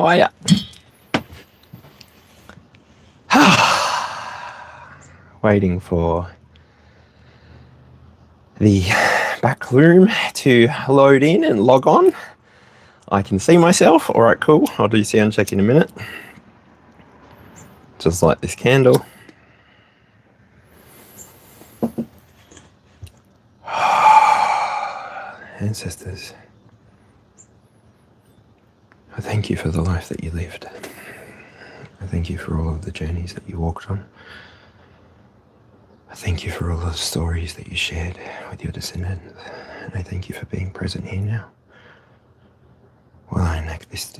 How are ya? Waiting for the back room to load in and log on. I can see myself. All right, cool. I'll do sound check in a minute. Just light this candle. Ancestors, I thank you for the life that you lived. I thank you for all of the journeys that you walked on. I thank you for all the stories that you shared with your descendants. And I thank you for being present here now. While I enact this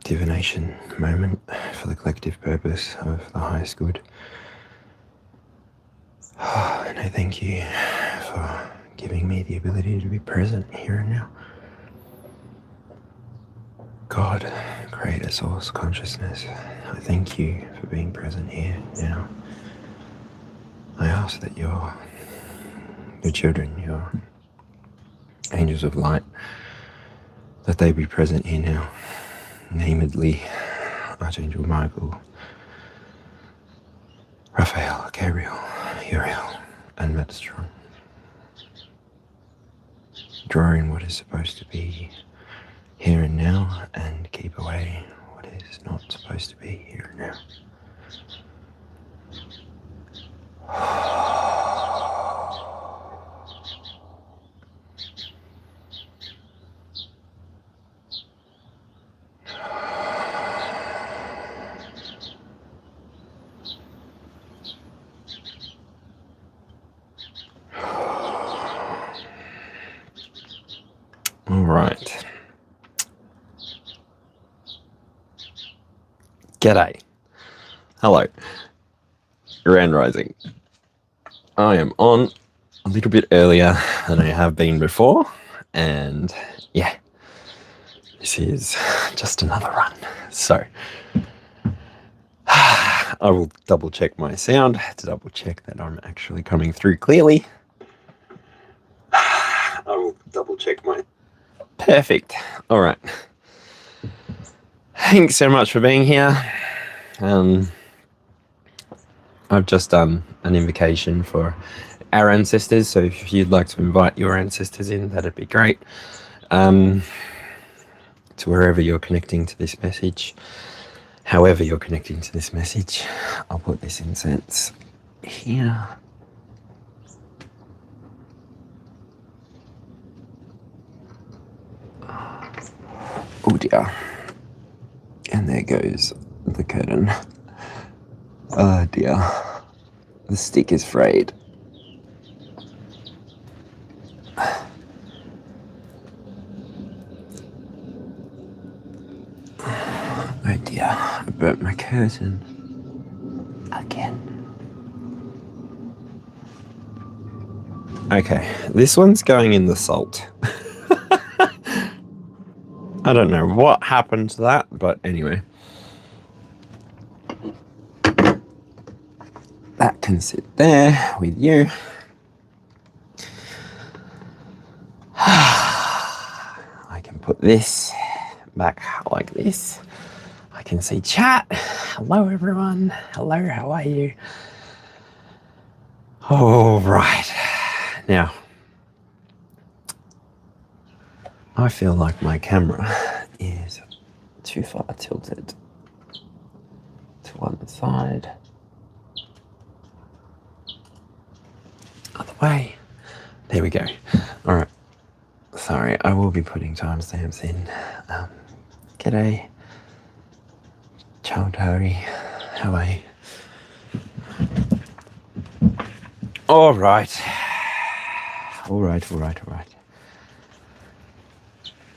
divination moment for the collective purpose of the highest good. And I thank you for giving me the ability to be present here and now. God, creator, source, consciousness, I thank you for being present here now. I ask that your children, your angels of light, that they be present here now. Namedly, Archangel Michael, Raphael, Gabriel, Uriel, and Metatron. Draw in what is supposed to be here and now, and keep away what is not supposed to be here and now. All right. G'day. Hello. Grand Rising. I am on a little bit earlier than I have been before, and yeah, this is just another run. So I will double check my sound to double check that I'm actually coming through clearly. I will double check my perfect. All right. Thanks so much for being here. I've just done an invocation for our ancestors, so if you'd like to invite your ancestors in, that'd be great. To wherever you're connecting to this message, however you're connecting to this message, I'll put this incense here. Oh dear. And there goes the curtain. Oh dear. The stick is frayed. Oh dear. I burnt my curtain. Again. Okay, this one's going in the salt. I don't know what happened to that, but anyway. That can sit there with you. I can put this back like this. I can see chat. Hello, everyone. Hello, how are you? All right. Now, I feel like my camera is too far tilted to one side. Other way. There we go. All right. Sorry, I will be putting timestamps in. G'day. Chowdhury. How are you? All right. All right.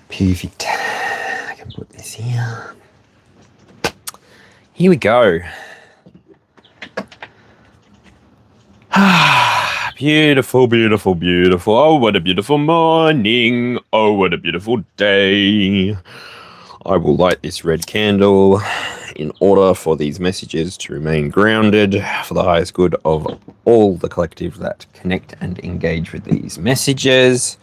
Perfect. I can put this here. Here we go. Beautiful, beautiful, beautiful. Oh, what a beautiful morning. Oh, what a beautiful day. I will light this red candle in order for these messages to remain grounded for the highest good of all the collective that connect and engage with these messages.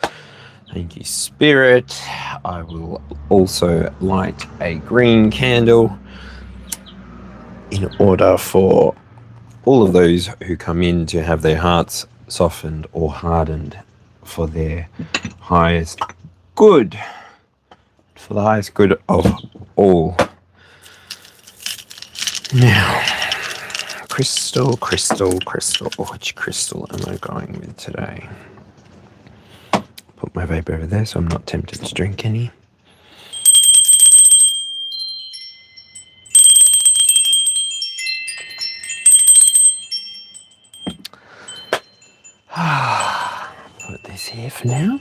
Thank you, Spirit. I will also light a green candle in order for all of those who come in to have their hearts softened or hardened for their highest good, for the highest good of all. Now, crystal. Which crystal am I going with today? Put my vape over there so I'm not tempted to drink any. Put this here for now.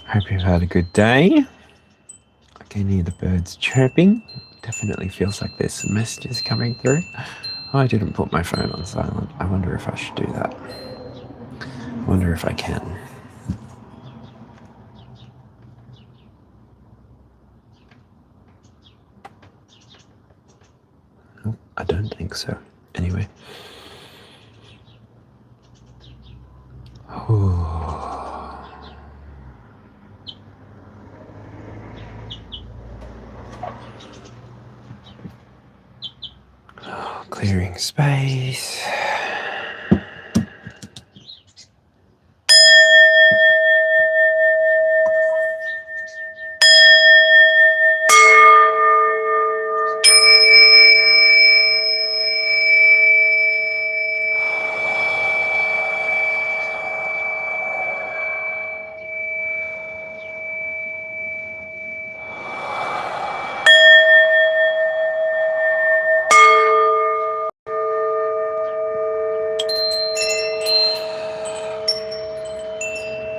Hope you've had a good day. I can hear the birds chirping. Definitely feels like there's some messages coming through. Oh, I didn't put my phone on silent. I wonder if I should do that. I wonder if I can. Oh, I don't think so. Anyway. Clearing space.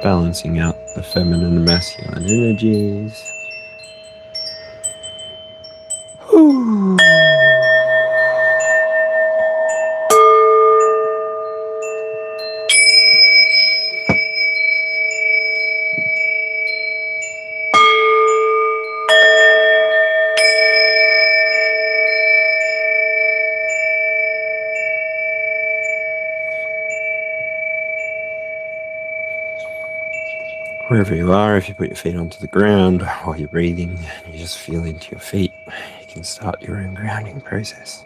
Balancing out the feminine and masculine energies. Wherever you are, if you put your feet onto the ground while you're breathing, you just feel into your feet, you can start your own grounding process.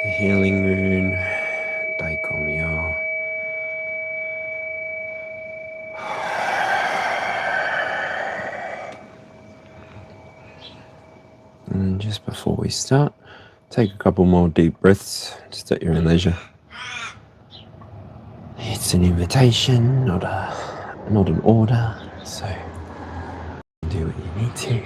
The healing rune, Daikomyo. And just before we start, take a couple more deep breaths, just at your own leisure. It's an invitation, not an order, so do what you need to.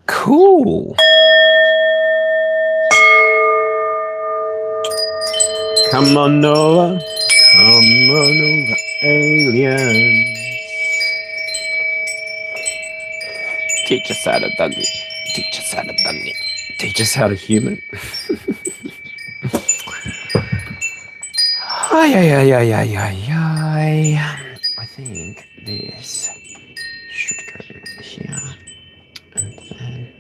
Cool. Come on over, aliens. Teach us how to done it. Teach us how to done it. Teach us how to human. I think this should go here. And then...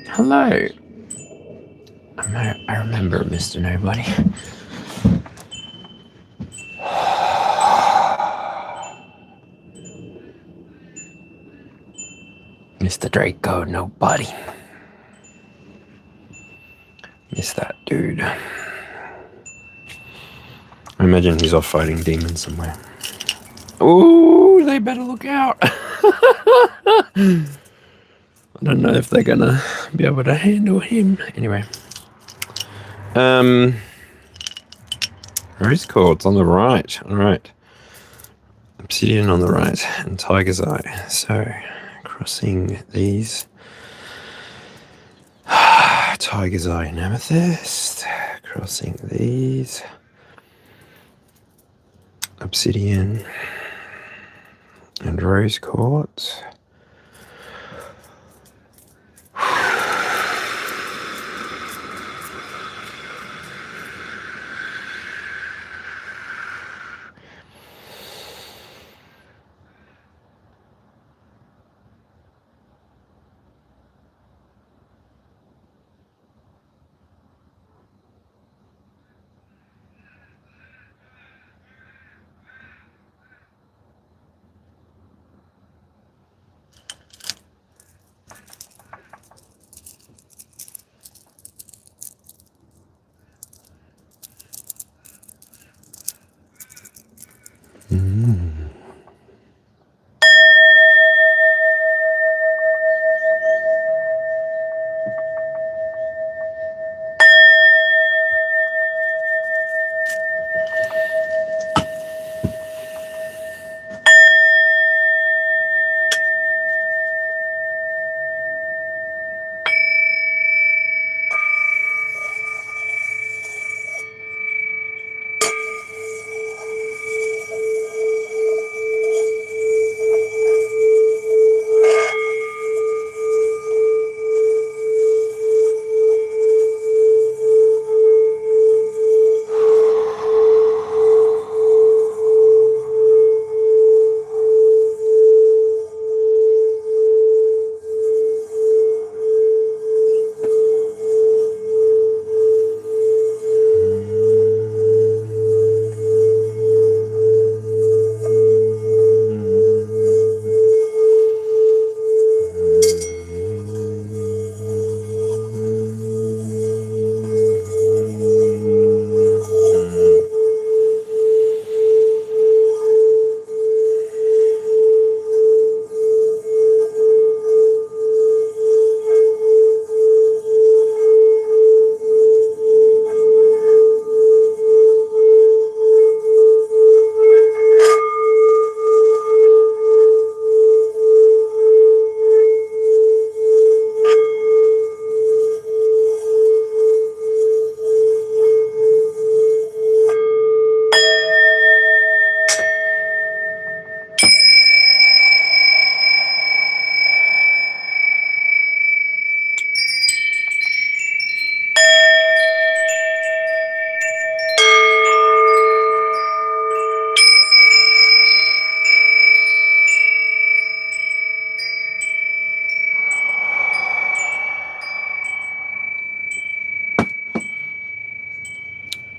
Hello. I remember Mr. Nobody. Mr. Draco Nobody. Miss that dude. I imagine he's off fighting demons somewhere. Ooh, they better look out. I don't know if they're gonna be able to handle him. Anyway. Rose quartz on the right. Alright. Obsidian on the right and tiger's eye. So crossing these tiger's eye and amethyst, crossing these, obsidian and rose quartz.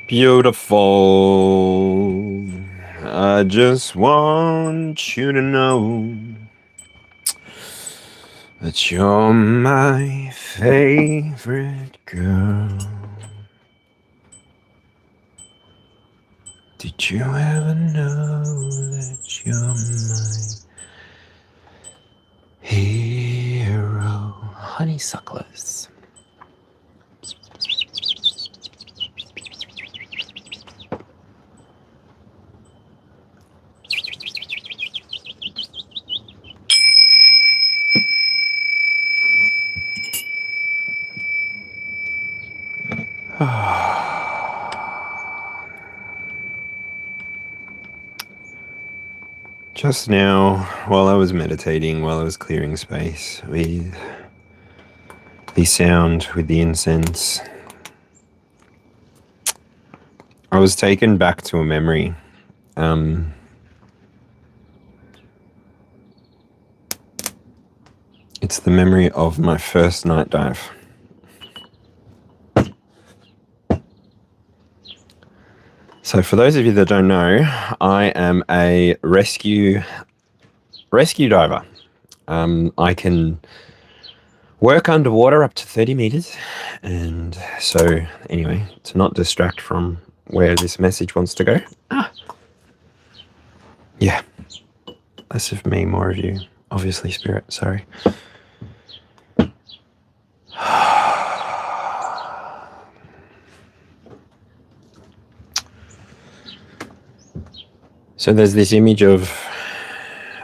Beautiful. I just want you to know that you're my favorite girl. Did you ever know that you're my hero? Honeysucklers. Just now, while I was meditating, while I was clearing space with the sound, with the incense, I was taken back to a memory. It's the memory of my first night dive. So for those of you that don't know, I am a rescue diver. I can work underwater up to 30 meters. And so anyway, to not distract from where this message wants to go. Yeah. Less of me, more of you. Obviously, spirit, sorry. So there's this image of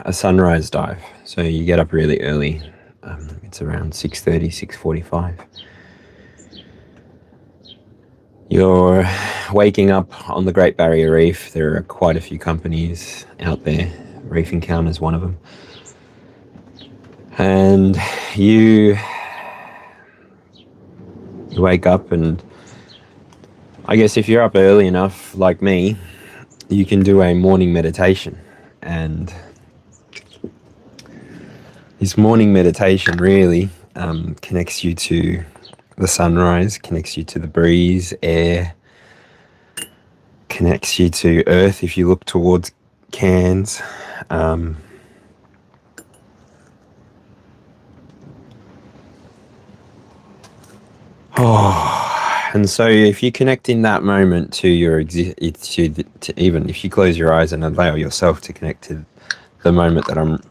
a sunrise dive. So you get up really early. It's around 6:30, 6:45. You're waking up on the Great Barrier Reef. There are quite a few companies out there. Reef Encounter is one of them. And you wake up, and I guess if you're up early enough, like me, you can do a morning meditation. And this morning meditation really connects you to the sunrise, connects you to the breeze, air, connects you to earth if you look towards Cairns. And so if you connect in that moment to your even if you close your eyes and allow yourself to connect to the moment that I'm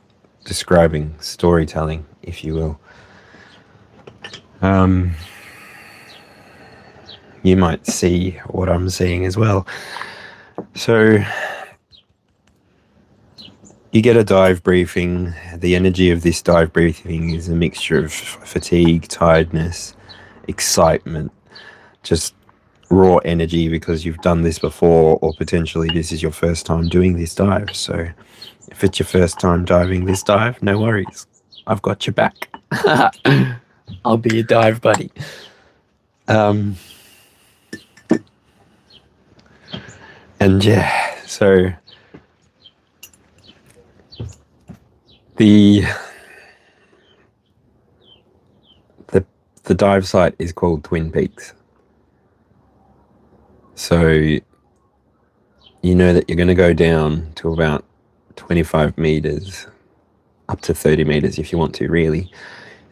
describing, storytelling, if you will, you might see what I'm seeing as well. So you get a dive briefing. The energy of this dive briefing is a mixture of fatigue, tiredness, excitement, just raw energy because you've done this before, or potentially this is your first time doing this dive. So if it's your first time diving this dive, no worries. I've got your back. I'll be your dive buddy. And yeah, so the dive site is called Twin Peaks. So you know that you're going to go down to about 25 meters, up to 30 meters if you want to, really.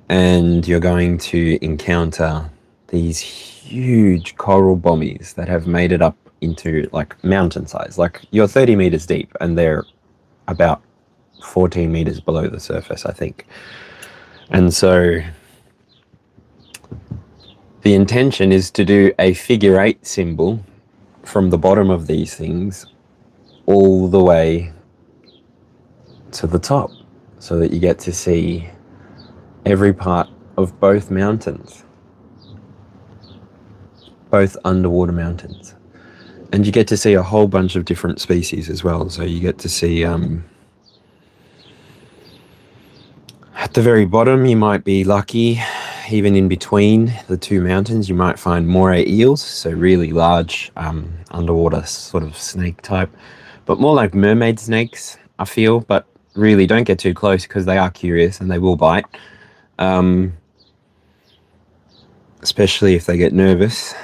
And you're going to encounter these huge coral bommies that have made it up into like mountain size. Like you're 30 meters deep and they're about 14 meters below the surface, I think. And so the intention is to do a figure 8 symbol from the bottom of these things all the way to the top, so that you get to see every part of both mountains, both underwater mountains. And you get to see a whole bunch of different species as well. So you get to see, at the very bottom, you might be lucky, even in between the two mountains, you might find moray eels, so really large underwater sort of snake type, but more like mermaid snakes, I feel, but really don't get too close because they are curious and they will bite, especially if they get nervous.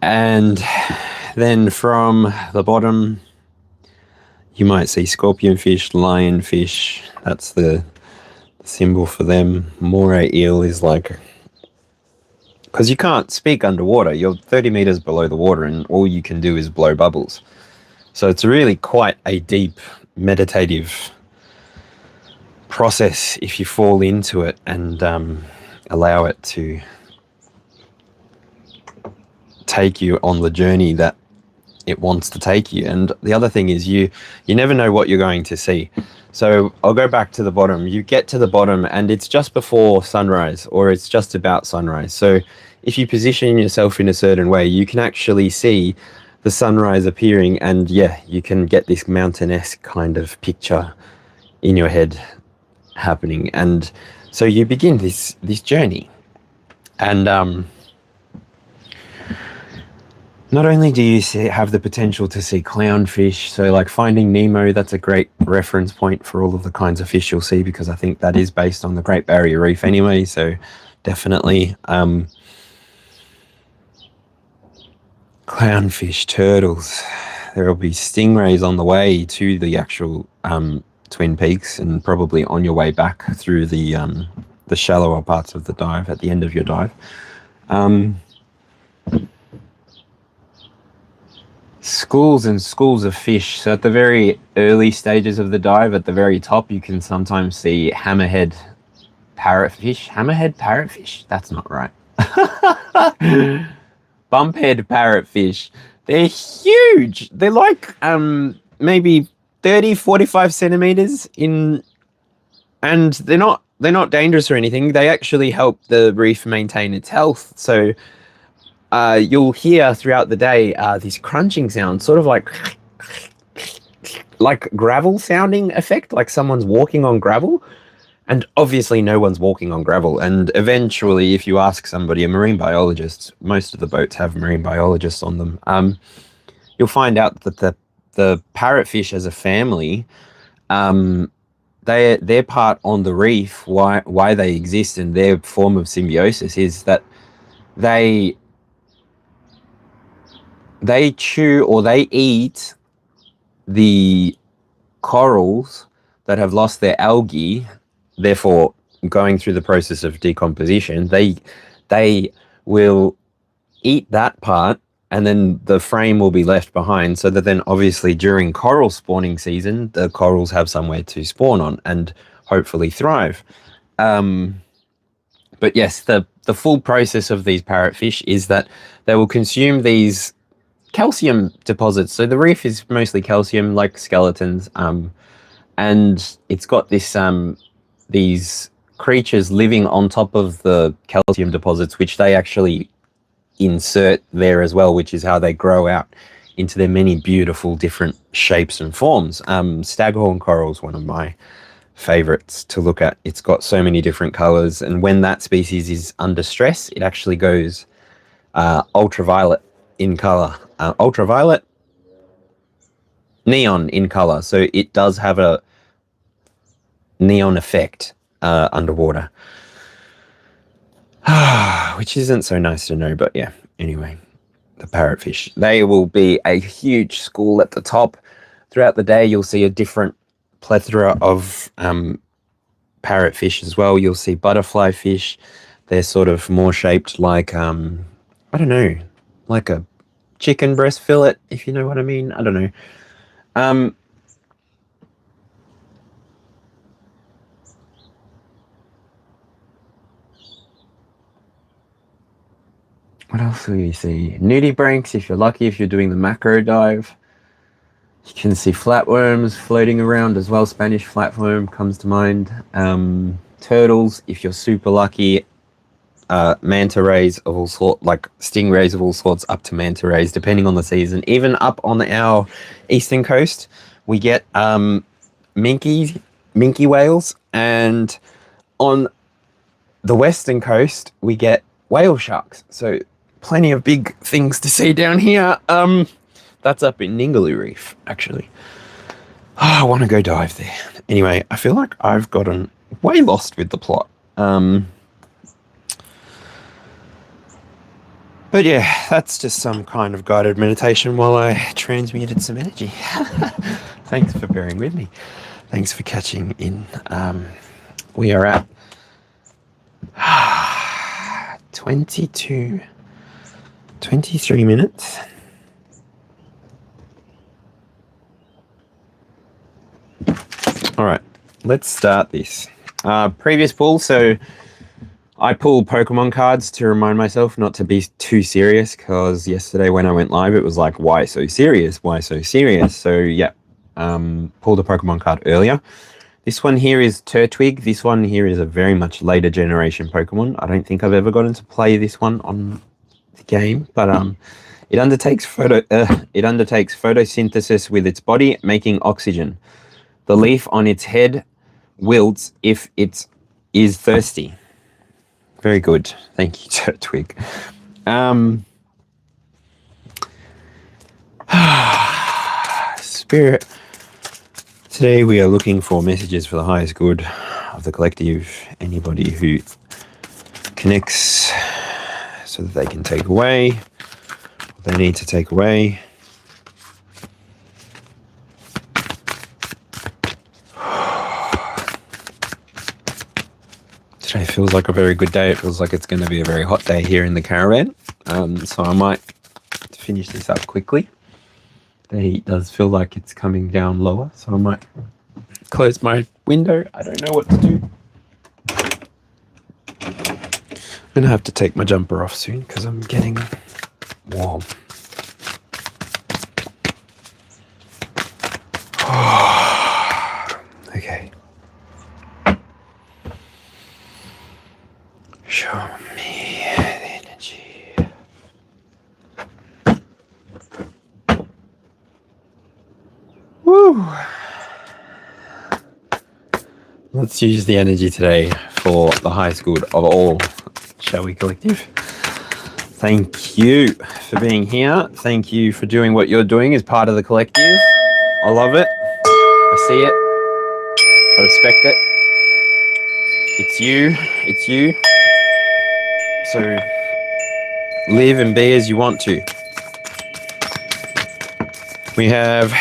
And then from the bottom, you might see scorpionfish, lionfish. That's the symbol for them. Moray eel is like, because you can't speak underwater. You're 30 meters below the water and all you can do is blow bubbles. So it's really quite a deep meditative process if you fall into it and allow it to take you on the journey that it wants to take you. And the other thing is you never know what you're going to see. So I'll go back to the bottom. You get to the bottom and it's just before sunrise, or it's just about sunrise. So if you position yourself in a certain way, you can actually see the sunrise appearing, and yeah, you can get this mountain-esque kind of picture in your head happening. And so you begin this journey. And not only do you have the potential to see clownfish, so like Finding Nemo, that's a great reference point for all of the kinds of fish you'll see, because I think that is based on the Great Barrier Reef anyway, so definitely clownfish, turtles. There will be stingrays on the way to the actual Twin Peaks, and probably on your way back through the shallower parts of the dive at the end of your dive. Schools and schools of fish. So at the very early stages of the dive, at the very top, you can sometimes see hammerhead parrotfish. Hammerhead parrotfish? That's not right. Bumphead parrotfish. They're huge. They're like maybe 30, 45 centimeters in, and they're not dangerous or anything. They actually help the reef maintain its health. So you'll hear throughout the day this crunching sound, sort of like gravel sounding effect, like someone's walking on gravel. And obviously no one's walking on gravel. And eventually, if you ask somebody, a marine biologist, most of the boats have marine biologists on them, you'll find out that the parrotfish as a family, their part on the reef, why they exist and their form of symbiosis is that they chew or they eat the corals that have lost their algae, therefore going through the process of decomposition. They will eat that part, and then the frame will be left behind, so that then obviously during coral spawning season, the corals have somewhere to spawn on and hopefully thrive. But yes, the full process of these parrotfish is that they will consume these calcium deposits. So the reef is mostly calcium, like skeletons, and it's got this these creatures living on top of the calcium deposits, which they actually insert there as well, which is how they grow out into their many beautiful different shapes and forms. Staghorn coral is one of my favorites to look at. It's got so many different colors, and when that species is under stress, it actually goes ultraviolet in color. Ultraviolet, neon in color. So it does have a neon effect underwater. Which isn't so nice to know, but yeah. Anyway, the parrotfish. They will be a huge school at the top. Throughout the day, you'll see a different plethora of parrotfish as well. You'll see butterfly fish. They're sort of more shaped like, I don't know, like a chicken breast fillet, if you know what I mean. I don't know. What else will you see? Nudibranchs, if you're lucky, if you're doing the macro dive. You can see flatworms floating around as well. Spanish flatworm comes to mind. Turtles, if you're super lucky. Manta rays of all sorts, like stingrays of all sorts, up to manta rays, depending on the season. Even up on our eastern coast, we get minke whales, and on the western coast, we get whale sharks. So plenty of big things to see down here. That's up in Ningaloo Reef, actually. I want to go dive there. Anyway, I feel like I've gotten way lost with the plot. But yeah, that's just some kind of guided meditation while I transmuted some energy. Thanks for bearing with me. Thanks for catching in. We are at 23 minutes. All right, let's start this. Previous pull, so I pull Pokemon cards to remind myself not to be too serious, because yesterday when I went live, it was like, why so serious? Why so serious? So yeah, pulled a Pokemon card earlier. This one here is Turtwig. This one here is a very much later generation Pokemon. I don't think I've ever gotten to play this one on the game, but it undertakes photosynthesis with its body, making oxygen. The leaf on its head wilts if it is thirsty. Very good. Thank you, Turtwig. Spirit. Today we are looking for messages for the highest good of the collective. Anybody who connects so that they can take away what they need to take away. Today feels like a very good day. It feels like it's going to be a very hot day here in the caravan. So I might finish this up quickly. The heat does feel like it's coming down lower, so I might close my window. I don't know what to do. I'm going to have to take my jumper off soon because I'm getting warm. Show me the energy. Woo! Let's use the energy today for the highest good of all, shall we, collective? Thank you for being here. Thank you for doing what you're doing as part of the collective. I love it. I see it. I respect it. It's you. It's you. So live and be as you want to. We have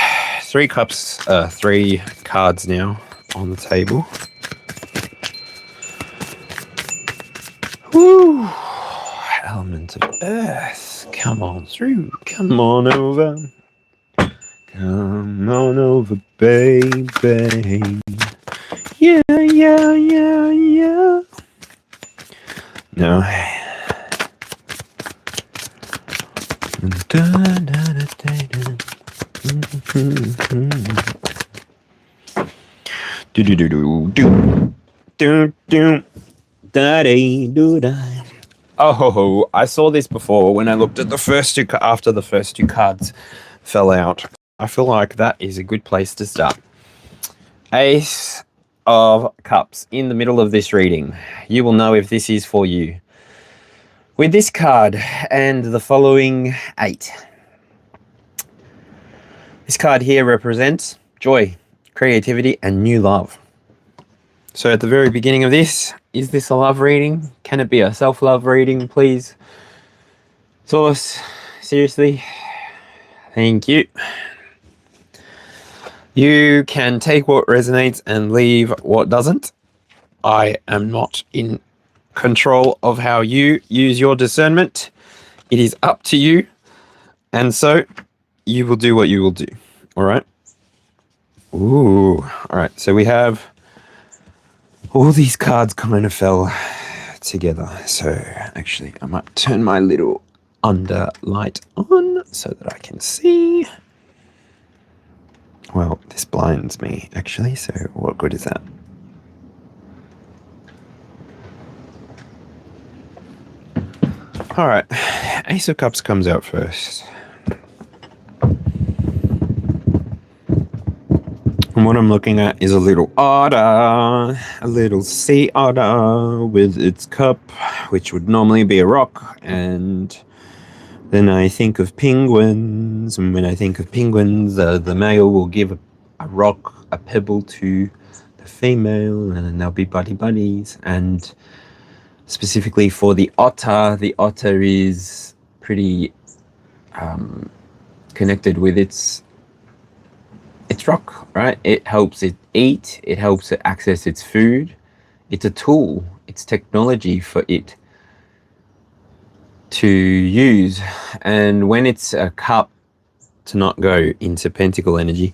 3 cards now on the table. Woo! Element of earth. Come on through. Come on over. Come on over, baby. Yeah, yeah, yeah, yeah. No. Oh, I saw this before when I looked at the first 2 after the first 2 cards fell out. I feel like that is a good place to start. Ace of Cups in the middle of this reading. You will know if this is for you. With this card and the following 8. This card here represents joy, creativity, and new love. So at the very beginning of this, is this a love reading? Can it be a self-love reading, please? Source, seriously? Thank you. You can take what resonates and leave what doesn't. I am not in control of how you use your discernment. It is up to you. And so you will do what you will do. All right? Ooh. All right. So we have all these cards kind of fell together. So actually, I might turn my little under light on so that I can see. Well, this blinds me, actually, so what good is that? All right, Ace of Cups comes out first. And what I'm looking at is a little otter, a little sea otter with its cup, which would normally be a rock, and then I think of penguins, and when I think of penguins, the male will give a rock, a pebble to the female, and then they'll be buddies. And specifically for the otter is pretty connected with its rock, right? It helps it eat, it helps it access its food. It's a tool, it's technology for it to use. And when it's a cup, to not go into pentacle energy,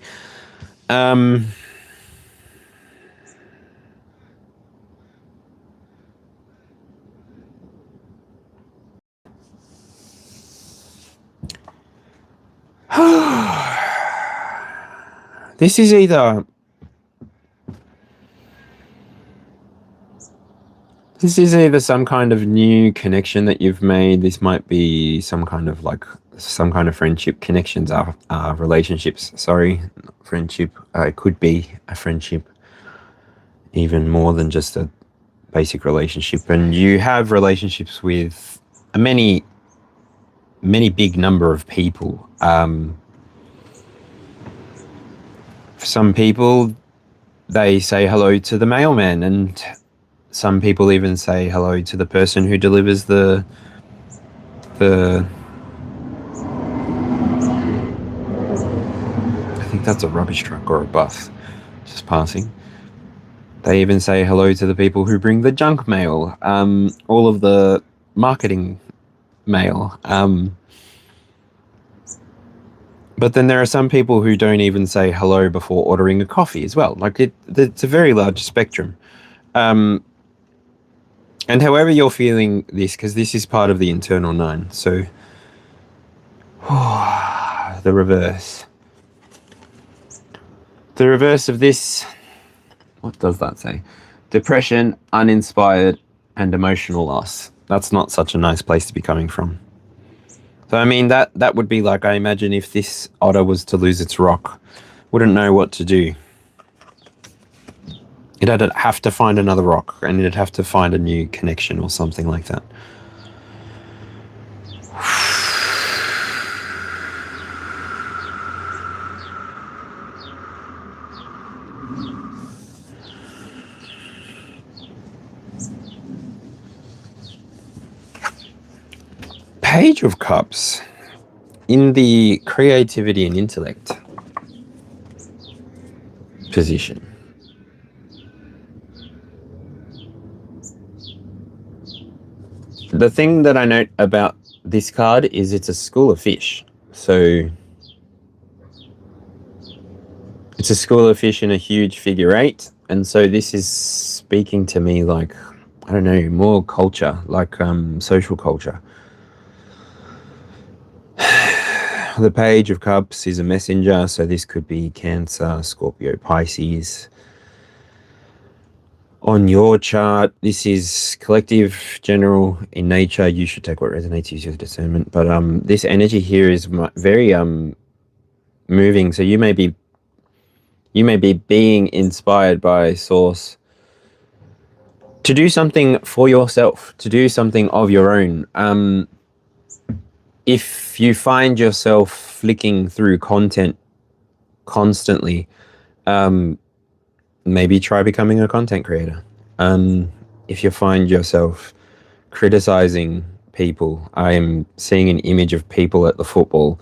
this is either some kind of new connection that you've made. This might be some kind of friendship. Connections are relationships. Sorry, friendship. It could be a friendship, even more than just a basic relationship. And you have relationships with many big number of people. For some people, they say hello to the mailman, and some people even say hello to the person who delivers the I think that's a rubbish truck or a bus just passing. They even say hello to the people who bring the junk mail, all of the marketing mail. But then there are some people who don't even say hello before ordering a coffee as well. Like it's a very large spectrum. And however you're feeling this, because this is part of the internal 9. So the reverse. The reverse of this, what does that say? Depression, uninspired, and emotional loss. That's not such a nice place to be coming from. So I mean, that would be like, I imagine if this otter was to lose its rock, wouldn't know what to do. It'd have to find another rock, and it'd have to find a new connection or something like that. Page of Cups in the creativity and intellect position. The thing that I note about this card is it's a school of fish. So it's a school of fish in a huge figure 8. And so this is speaking to me like, I don't know, more culture, like social culture. The Page of Cups is a messenger, so this could be Cancer, Scorpio, Pisces. On your chart, this is collective, general in nature. You should take what resonates, use your discernment. But this energy here is very moving. So you may be being inspired by Source to do something for yourself, to do something of your own. If you find yourself flicking through content constantly, maybe try becoming a content creator. If you find yourself criticizing people, I am seeing an image of people at the football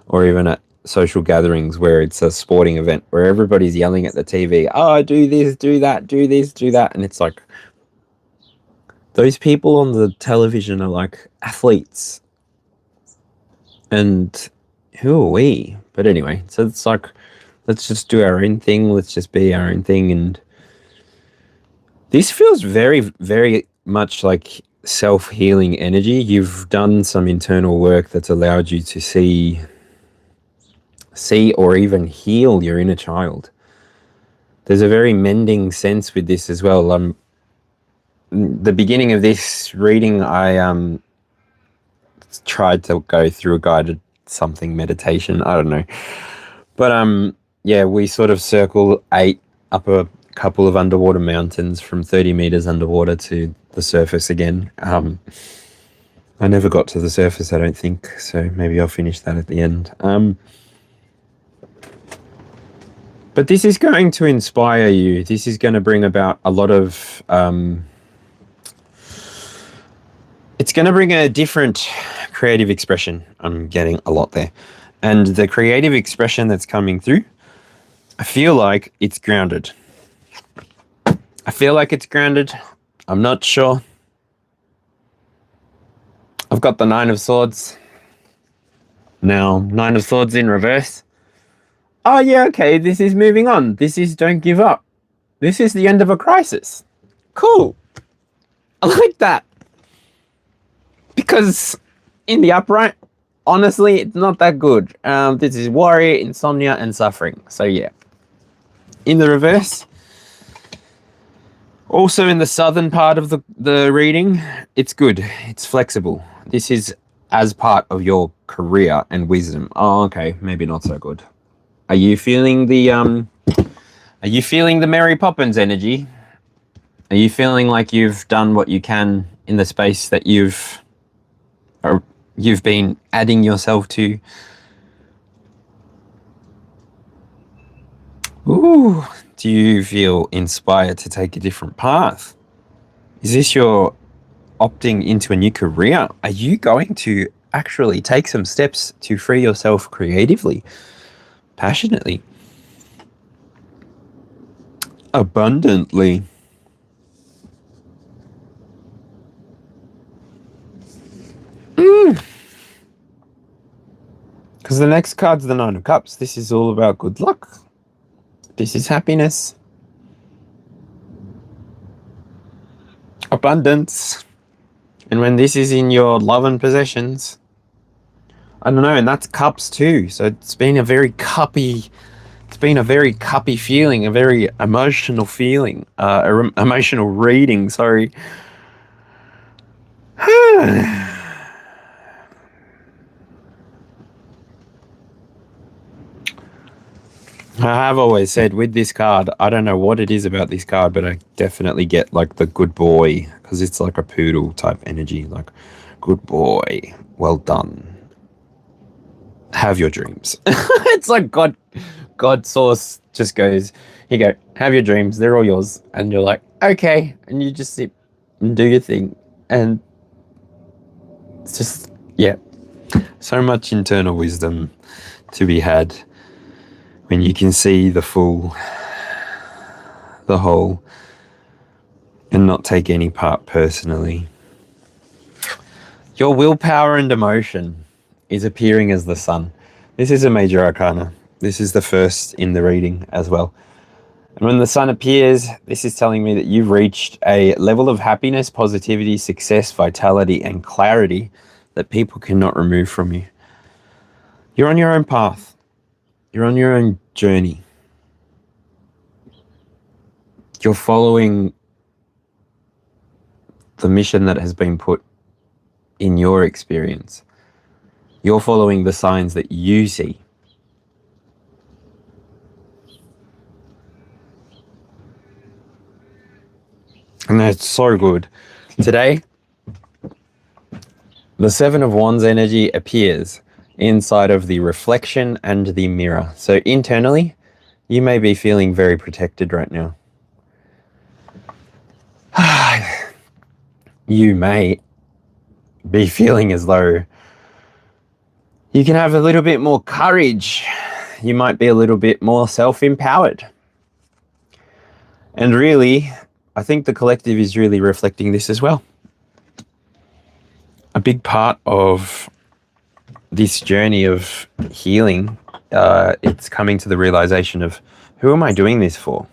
or even at social gatherings where it's a sporting event where everybody's yelling at the TV, oh, do this, do that, do this, do that. And it's like, those people on the television are like athletes. And who are we? But anyway, so it's like, let's just do our own thing. Let's just be our own thing. And this feels very, very much like self-healing energy. You've done some internal work that's allowed you to see or even heal your inner child. There's a very mending sense with this as well. The beginning of this reading, I tried to go through a guided something meditation. I don't know. But yeah, we sort of circle 8 up a couple of underwater mountains from 30 meters underwater to the surface again. I never got to the surface, I don't think, so maybe I'll finish that at the end. But this is going to inspire you. This is going to bring about a lot of... it's going to bring a different creative expression. I'm getting a lot there. And the creative expression that's coming through, I feel like it's grounded. I'm not sure. I've got the 9 of Swords. Now, 9 of Swords in reverse. Oh yeah, okay, this is moving on. This is don't give up. This is the end of a crisis. Cool. I like that. Because in the upright, honestly, it's not that good. This is worry, insomnia, and suffering. So yeah. In the reverse, also in the southern part of the reading, it's good. It's flexible. This is as part of your career and wisdom. Oh, okay, maybe not so good. Are you feeling the Mary Poppins energy? Are you feeling like you've done what you can in the space that you've been adding yourself to? Ooh, do you feel inspired to take a different path? Is this your opting into a new career? Are you going to actually take some steps to free yourself creatively, passionately, abundantly? Because the next card's the 9 of Cups. This is all about good luck. This is happiness, abundance. And when this is in your love and possessions, I don't know, and that's cups too. So it's been a very cuppy feeling, a very emotional feeling, emotional reading, sorry. I have always said with this card, I don't know what it is about this card, but I definitely get like the good boy, because it's like a poodle type energy, like good boy, well done, have your dreams. It's like God source just goes, here you go, have your dreams, they're all yours, and you're like, okay, and you just sit and do your thing, and it's just, yeah, so much internal wisdom to be had when you can see the full, the whole, and not take any part personally. Your willpower and emotion is appearing as the sun. This is a major arcana. This is the first in the reading as well. And when the sun appears, this is telling me that you've reached a level of happiness, positivity, success, vitality, and clarity that people cannot remove from you. You're on your own path. You're on your own journey. You're following the mission that has been put in your experience. You're following the signs that you see. And that's so good. Today, the Seven of Wands energy appears inside of the reflection and the mirror. So internally, you may be feeling very protected right now. You may be feeling as though you can have a little bit more courage. You might be a little bit more self-empowered. And really, I think the collective is really reflecting this as well. A big part of this journey of healing, it's coming to the realization of, who am I doing this for?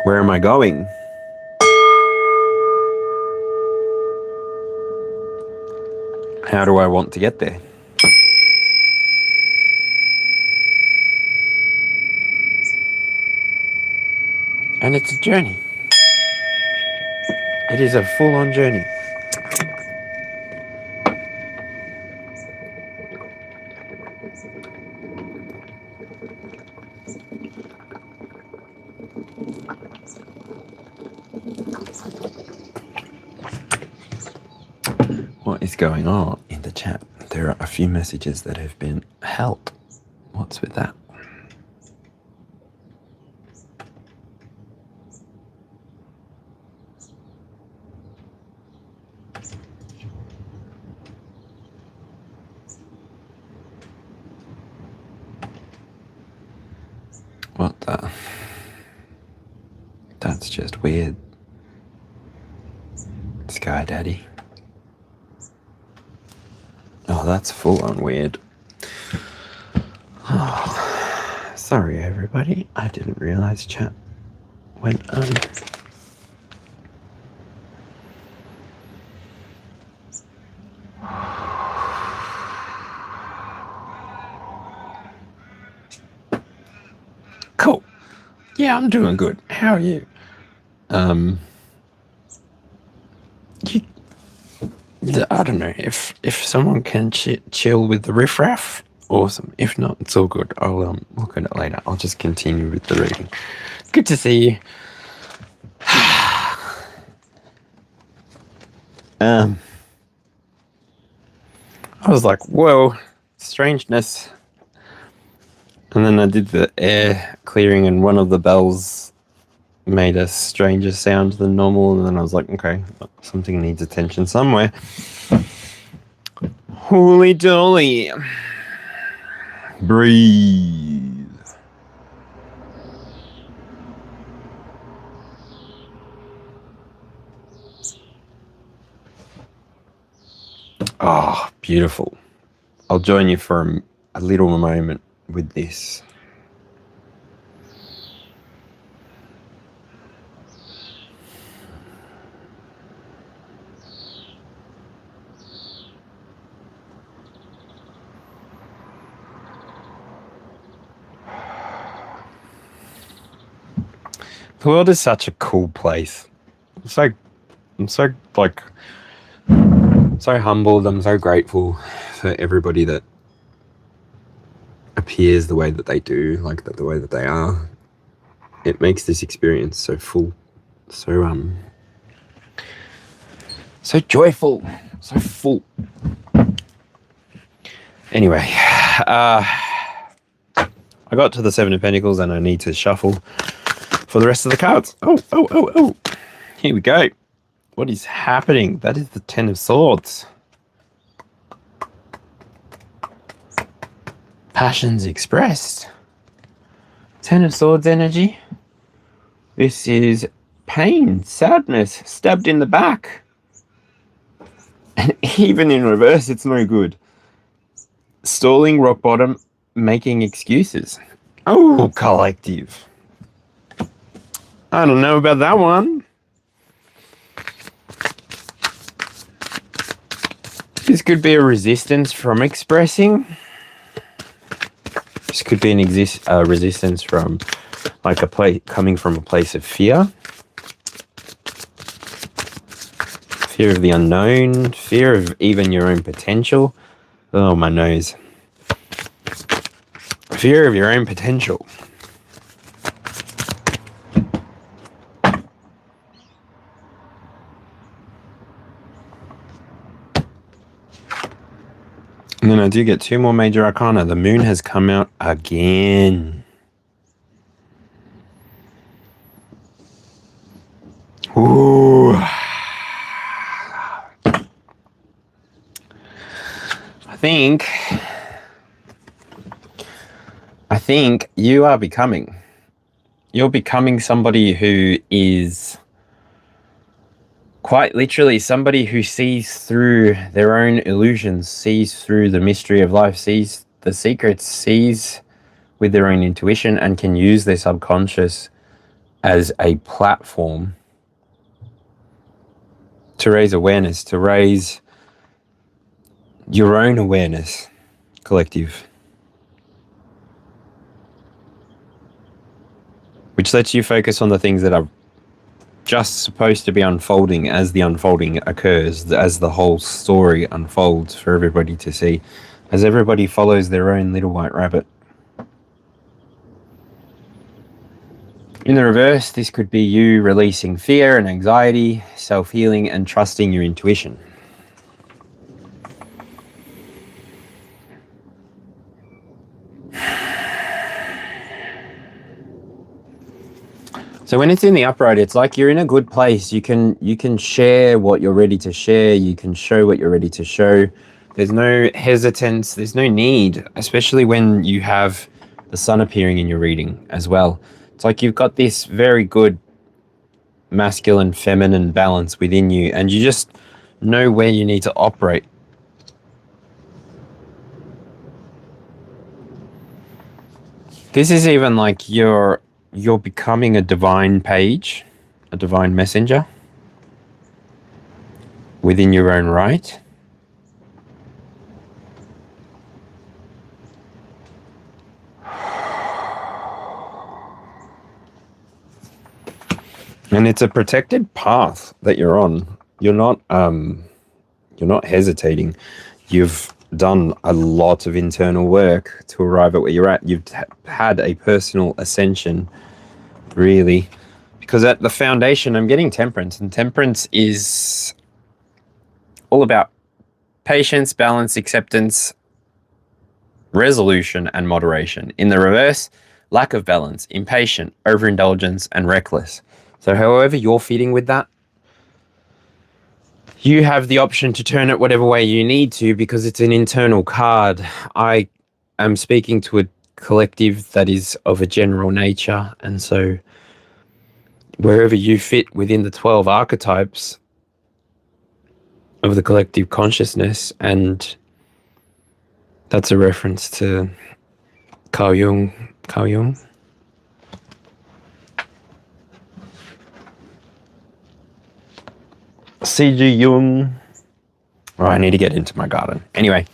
Where am I going? How do I want to get there? And it's a journey. It is a full-on journey. What is going on in the chat? There are a few messages that have been held. What's with that? What the? That's just weird. Sky Daddy. Oh, that's full on weird. Oh, sorry everybody. I didn't realize chat went on. Cool. Yeah, I'm doing good. How are you? I don't know, if someone can chill with the riffraff, awesome. If not, it's all good. I'll look at it later. I'll just continue with the reading. Good to see you. I was like, whoa, strangeness. And then I did the air clearing and one of the bells made a stranger sound than normal, and then I was like, okay, something needs attention somewhere. Holy dolly. Breathe. Oh, beautiful. I'll join you for a little moment with this. The world is such a cool place. I'm so like so humbled. I'm so grateful for everybody that appears the way that they do, like the way that they are. It makes this experience so full, so joyful, so full. Anyway, I got to the Seven of Pentacles and I need to shuffle for the rest of the cards. Oh. Here we go. What is happening? That is the Ten of Swords. Passions expressed. Ten of Swords energy. This is pain, sadness, stabbed in the back. And even in reverse, it's no good. Stalling, rock bottom, making excuses. Oh, collective. I don't know about that one. This could be a resistance from expressing. This could be an resistance from like coming from a place of fear. Fear of the unknown, fear of even your own potential. Oh, my nose. Fear of your own potential. And then I do get two more major arcana. The moon has come out again. Ooh. I think you're becoming somebody who is quite literally somebody who sees through their own illusions, sees through the mystery of life, sees the secrets, sees with their own intuition, and can use their subconscious as a platform to raise awareness, to raise your own awareness, collective. Which lets you focus on the things that are just supposed to be unfolding as the unfolding occurs, as the whole story unfolds for everybody to see, as everybody follows their own little white rabbit. In the reverse, this could be you releasing fear and anxiety, self-healing, and trusting your intuition. So when it's in the upright, it's like you're in a good place. You can share what you're ready to share. You can show what you're ready to show. There's no hesitance. There's no need, especially when you have the sun appearing in your reading as well. It's like you've got this very good masculine, feminine balance within you, and you just know where you need to operate. This is even like you're becoming a divine page, a divine messenger within your own right. And it's a protected path that you're on. You're not hesitating. You've done a lot of internal work to arrive at where you're at. You've had a personal ascension, really, because at the foundation I'm getting temperance, and temperance is all about patience, balance, acceptance, resolution, and moderation. In the reverse, lack of balance, impatient, overindulgence, and reckless. So however you're feeding with that, you have the option to turn it whatever way you need to, because it's an internal card. I am speaking to a collective that is of a general nature, and so wherever you fit within the 12 archetypes of the collective consciousness, and that's a reference to Carl Jung. C.G. Jung. Oh, I need to get into my garden. Anyway,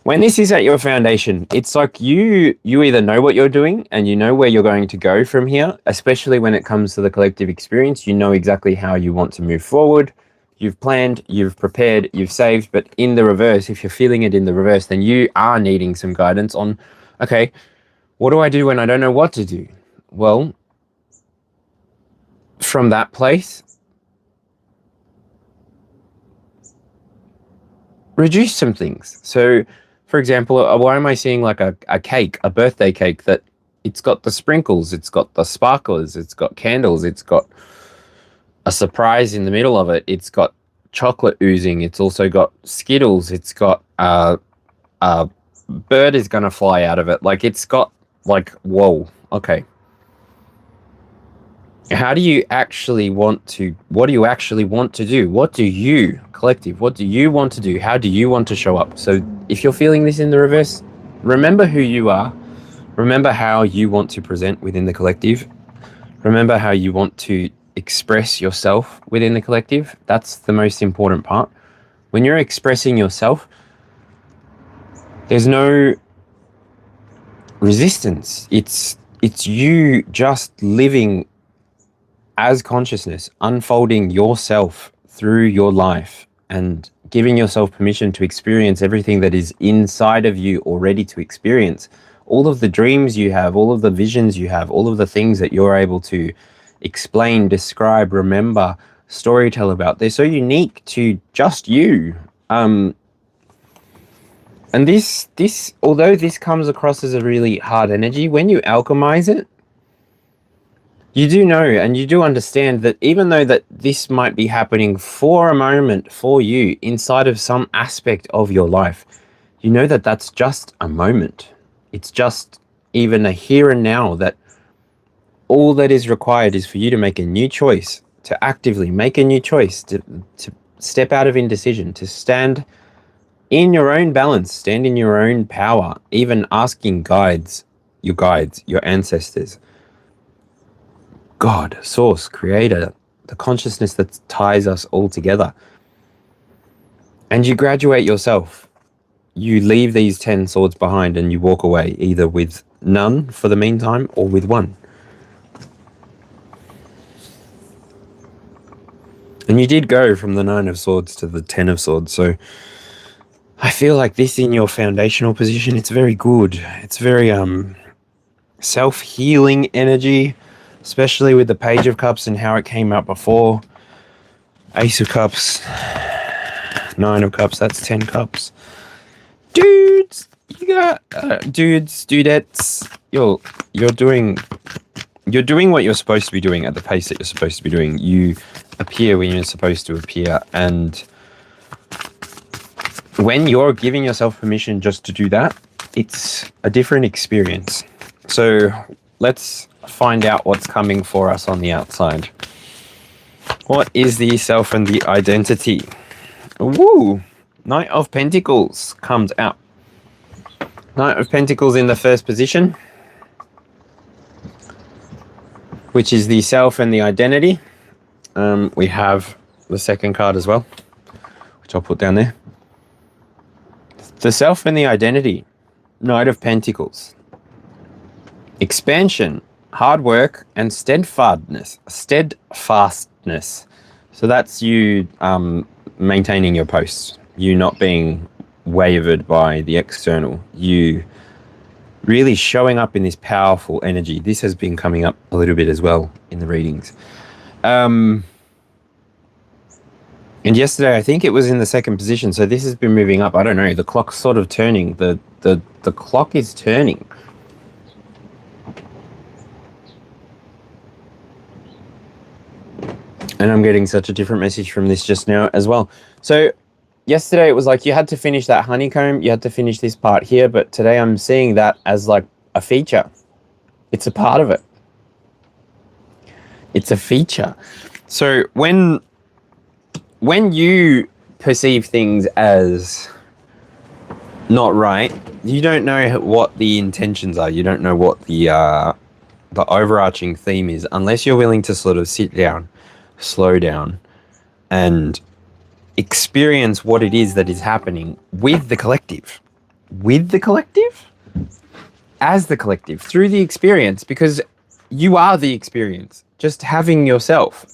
When this is at your foundation, it's like you either know what you're doing and you know where you're going to go from here, especially when it comes to the collective experience. You know exactly how you want to move forward. You've planned, you've prepared, you've saved. But in the reverse, if you're feeling it in the reverse, then you are needing some guidance on, okay, what do I do when I don't know what to do? Well, from that place, reduce some things. So, for example, why am I seeing like a cake, a birthday cake that it's got the sprinkles, it's got the sparklers, it's got candles, it's got a surprise in the middle of it, it's got chocolate oozing, it's also got Skittles, it's got a bird is going to fly out of it. Like, it's got like, whoa, okay. How do you actually want to, what do you actually want to do? What do you, collective, what do you want to do? How do you want to show up? So if you're feeling this in the reverse, remember who you are. Remember how you want to present within the collective. Remember how you want to express yourself within the collective. That's the most important part. When you're expressing yourself, there's no resistance. It's you just living as consciousness, unfolding yourself through your life and giving yourself permission to experience everything that is inside of you already to experience. All of the dreams you have, all of the visions you have, all of the things that you're able to explain, describe, remember, storytell about, they're so unique to just you. And this, although this comes across as a really hard energy, when you alchemize it, you do know and you do understand that even though that this might be happening for a moment for you inside of some aspect of your life, you know that that's just a moment. It's just even a here and now, that all that is required is for you to make a new choice, to actively make a new choice, to step out of indecision, to stand in your own balance, stand in your own power, even asking guides, your ancestors, God, source, creator, the consciousness that ties us all together. And you graduate yourself. You leave these 10 swords behind and you walk away either with none for the meantime or with one. And you did go from the 9 of swords to the 10 of swords. So I feel like this in your foundational position, it's very good. It's very self-healing energy, especially with the Page of Cups and how it came out before. Ace of Cups, 9 of Cups, that's 10 cups. Dudes, you got dudettes. You're doing what you're supposed to be doing at the pace that you're supposed to be doing. You appear when you're supposed to appear, and when you're giving yourself permission just to do that, it's a different experience. So let's find out what's coming for us on the outside. What is the self and the identity? Woo! Knight of Pentacles comes out. Knight of Pentacles in the first position, which is the self and the identity. We have the second card as well, which I'll put down there. The self and the identity. Knight of Pentacles. Expansion, hard work, and steadfastness. So that's you maintaining your posts. You not being wavered by the external. You really showing up in this powerful energy. This has been coming up a little bit as well in the readings. And yesterday, I think it was in the second position. So this has been moving up. I don't know. The clock's sort of turning. The clock is turning. And I'm getting such a different message from this just now as well. So yesterday it was like you had to finish that honeycomb, you had to finish this part here, but today I'm seeing that as like a feature. It's a part of it. It's a feature. So when you perceive things as not right, you don't know what the intentions are. You don't know what the overarching theme is unless you're willing to sort of sit down, slow down, and experience what it is that is happening with the collective. with the collective, as the collective, through the experience, because you are the experience, just having yourself.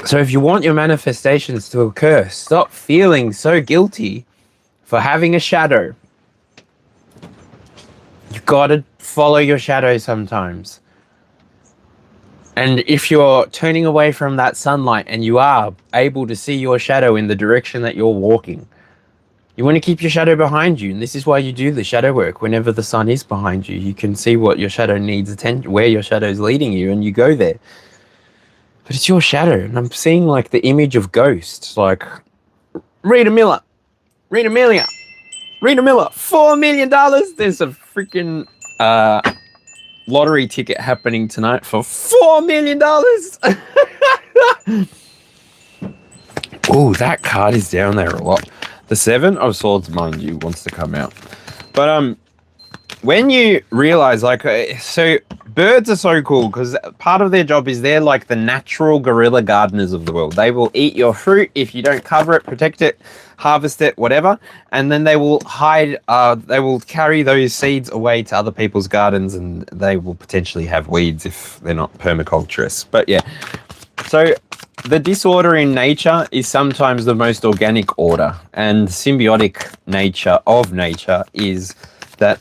So if you want your manifestations to occur, stop feeling so guilty for having a shadow. You've got to follow your shadow sometimes. And if you're turning away from that sunlight and you are able to see your shadow in the direction that you're walking, you want to keep your shadow behind you. And this is why you do the shadow work. Whenever the sun is behind you, you can see what your shadow needs attention, where your shadow is leading you, and you go there. But it's your shadow. And I'm seeing like the image of ghosts, like Rita Miller, $4 million. There's a freaking lottery ticket happening tonight for $4 million. Oh, that card is down there a lot. The 7 of Swords, mind you, wants to come out. But when you realize, like, so birds are so cool because part of their job is they're like the natural guerrilla gardeners of the world. They will eat your fruit if you don't cover it, protect it, harvest it, whatever, and then they will hide. They will carry those seeds away to other people's gardens, and they will potentially have weeds if they're not permaculturists. But yeah, so the disorder in nature is sometimes the most organic order, and symbiotic nature of nature is that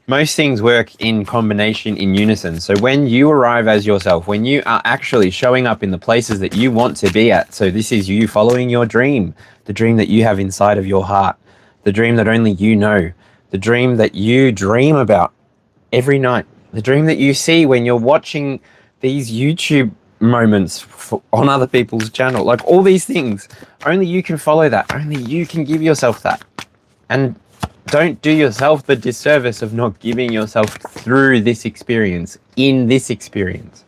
most things work in combination, in unison. So when you arrive as yourself, when you are actually showing up in the places that you want to be at, so this is you following your dream, the dream that you have inside of your heart, the dream that only you know, the dream that you dream about every night, the dream that you see when you're watching these YouTube moments on other people's channel, like all these things, only you can follow that, only you can give yourself that. And don't do yourself the disservice of not giving yourself through this experience, in this experience,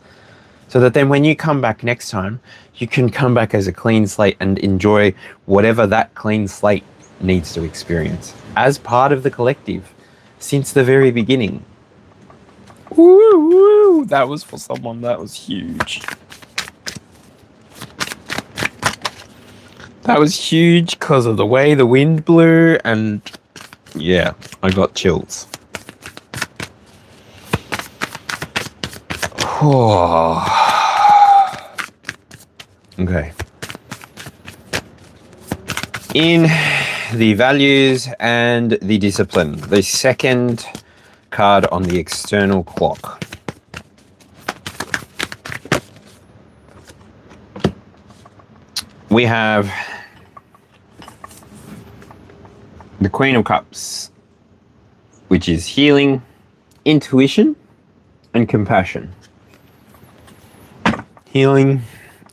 so that then when you come back next time, you can come back as a clean slate and enjoy whatever that clean slate needs to experience as part of the collective since the very beginning. Woo, woo, that was for someone that was huge. That was huge because of the way the wind blew, and yeah, I got chills. Okay. In the values and the discipline, the second card on the external clock. We have the Queen of Cups, which is healing, intuition, and compassion. Healing,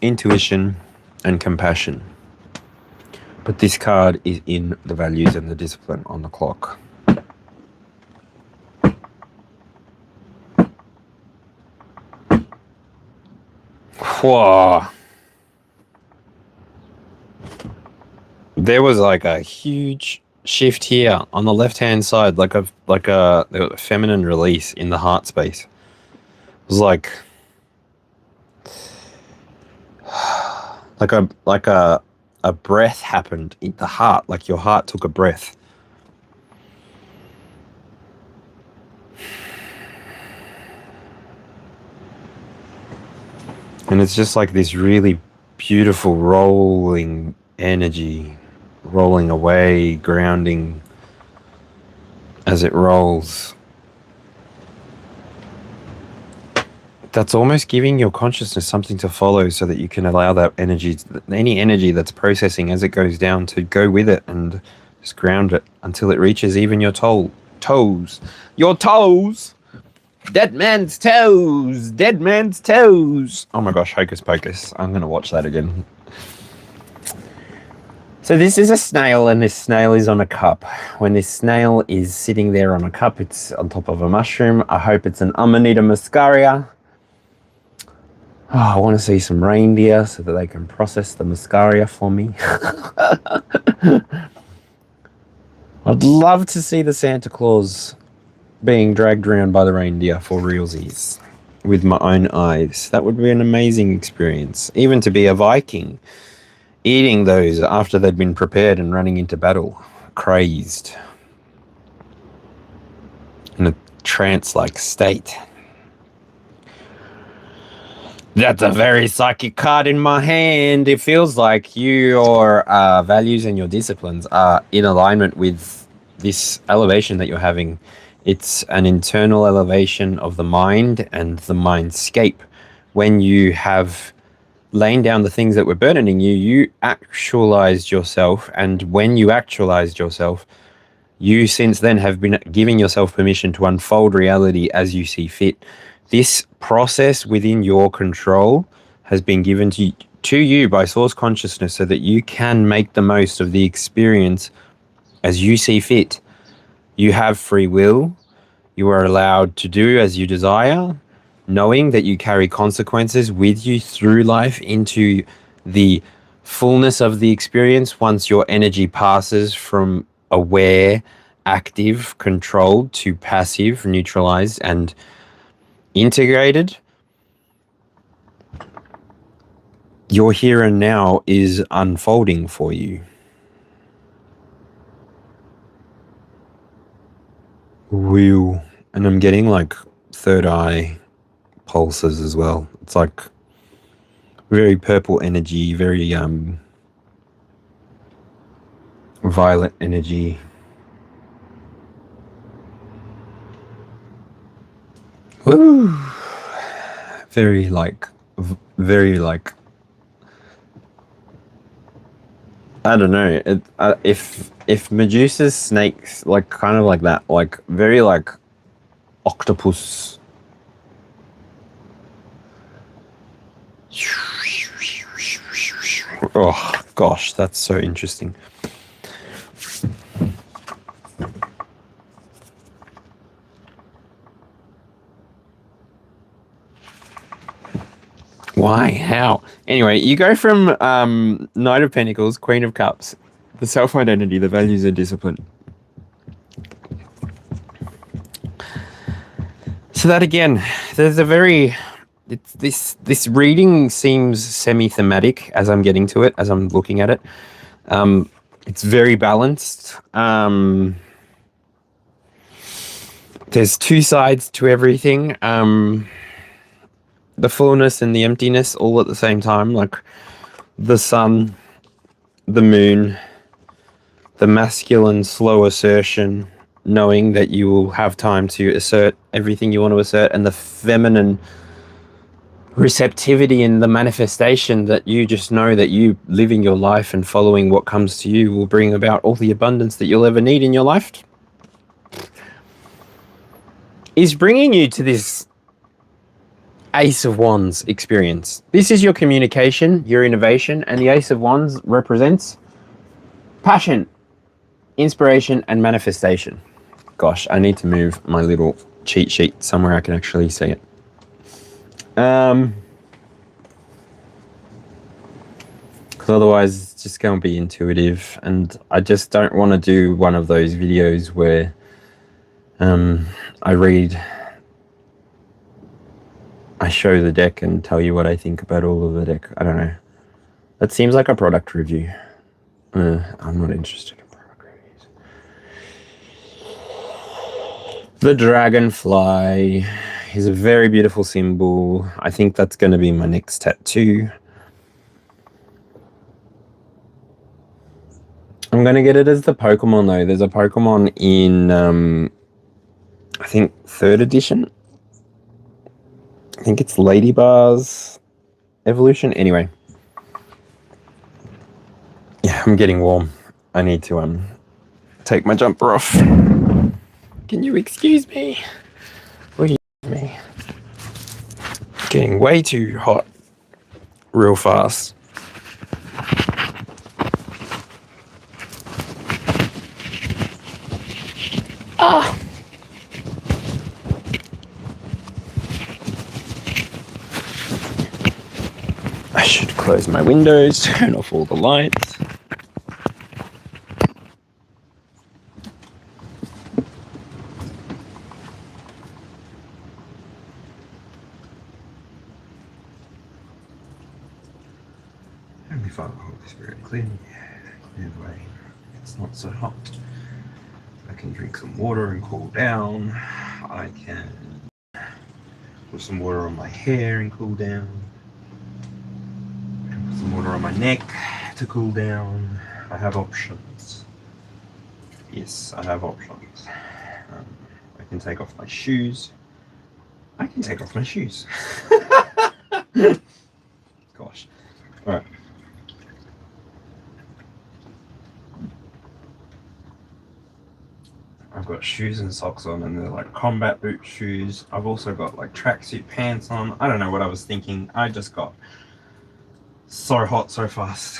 intuition, and compassion. But this card is in the values and the discipline on the clock. Whoa. There was like a huge shift here on the left-hand side, like a feminine release in the heart space. It was like a breath happened in the heart, like your heart took a breath. And it's just like this really beautiful rolling energy, rolling away, grounding as it rolls. That's almost giving your consciousness something to follow so that you can allow that energy, any energy that's processing as it goes down, to go with it and just ground it until it reaches even your toes. Your toes! Dead man's toes! Dead man's toes! Oh my gosh, hocus pocus. I'm going to watch that again. So this is a snail, and this snail is on a cup. When this snail is sitting there on a cup, it's on top of a mushroom. I hope it's an Amanita muscaria. Oh, I want to see some reindeer so that they can process the muscaria for me. I'd love to see the Santa Claus being dragged around by the reindeer for realsies. with my own eyes. That would be an amazing experience. Even to be a Viking, eating those after they'd been prepared and running into battle, crazed, in a trance-like state. That's a very psychic card in my hand. It feels like your values and your disciplines are in alignment with this elevation that you're having. It's an internal elevation of the mind and the mindscape. When you have lain down the things that were burdening you, you actualized yourself. And when you actualized yourself, you since then have been giving yourself permission to unfold reality as you see fit. This process within your control has been given to you by source consciousness so that you can make the most of the experience as you see fit. You have free will. You are allowed to do as you desire, knowing that you carry consequences with you through life into the fullness of the experience once your energy passes from aware, active, controlled to passive, neutralized, and integrated. Your here and now is unfolding for you. Real. And I'm getting like third eye pulses as well. It's like very purple energy, very violet energy. Woo! Very like I don't know. If Medusa's snakes like kind of like that, like very like octopus. Oh gosh, that's so interesting. Why? How? Anyway, you go from Knight of Pentacles, Queen of Cups, the self-identity, the values and discipline. So that again, there's a very this reading seems semi-thematic as I'm getting to it, as I'm looking at it. It's very balanced. There's two sides to everything. The fullness and the emptiness all at the same time, like the sun, the moon, the masculine slow assertion, knowing that you will have time to assert everything you want to assert, and the feminine receptivity and the manifestation that you just know that you living your life and following what comes to you will bring about all the abundance that you'll ever need in your life, is bringing you to this Ace of Wands experience. This is your communication, your innovation, and the Ace of Wands represents passion, inspiration, and manifestation. Gosh, I need to move my little cheat sheet somewhere I can actually see it. Because otherwise it's just going to be intuitive, and I just don't want to do one of those videos where I show the deck and tell you what I think about all of the deck. I don't know. That seems like a product review. I'm not interested in product reviews. The dragonfly is a very beautiful symbol. I think that's going to be my next tattoo. I'm going to get it as the Pokemon though. There's a Pokemon in, I think, 3rd edition. I think it's Ladybar's evolution. Anyway. Yeah, I'm getting warm. I need to take my jumper off. Can you excuse me? Will you excuse me? Getting way too hot real fast. Ah! I should close my windows, turn off all the lights. Holy Father, Holy Spirit, clear me, clear the way. It's not so hot. I can drink some water and cool down. I can put some water on my hair and cool down. I can put some water on my neck to cool down. I have options. Yes, I have options. I can take off my shoes. I can take off my shoes. Gosh. Alright. I've got shoes and socks on, and they're like combat boot shoes. I've also got like tracksuit pants on. I don't know what I was thinking. I just got so hot so fast.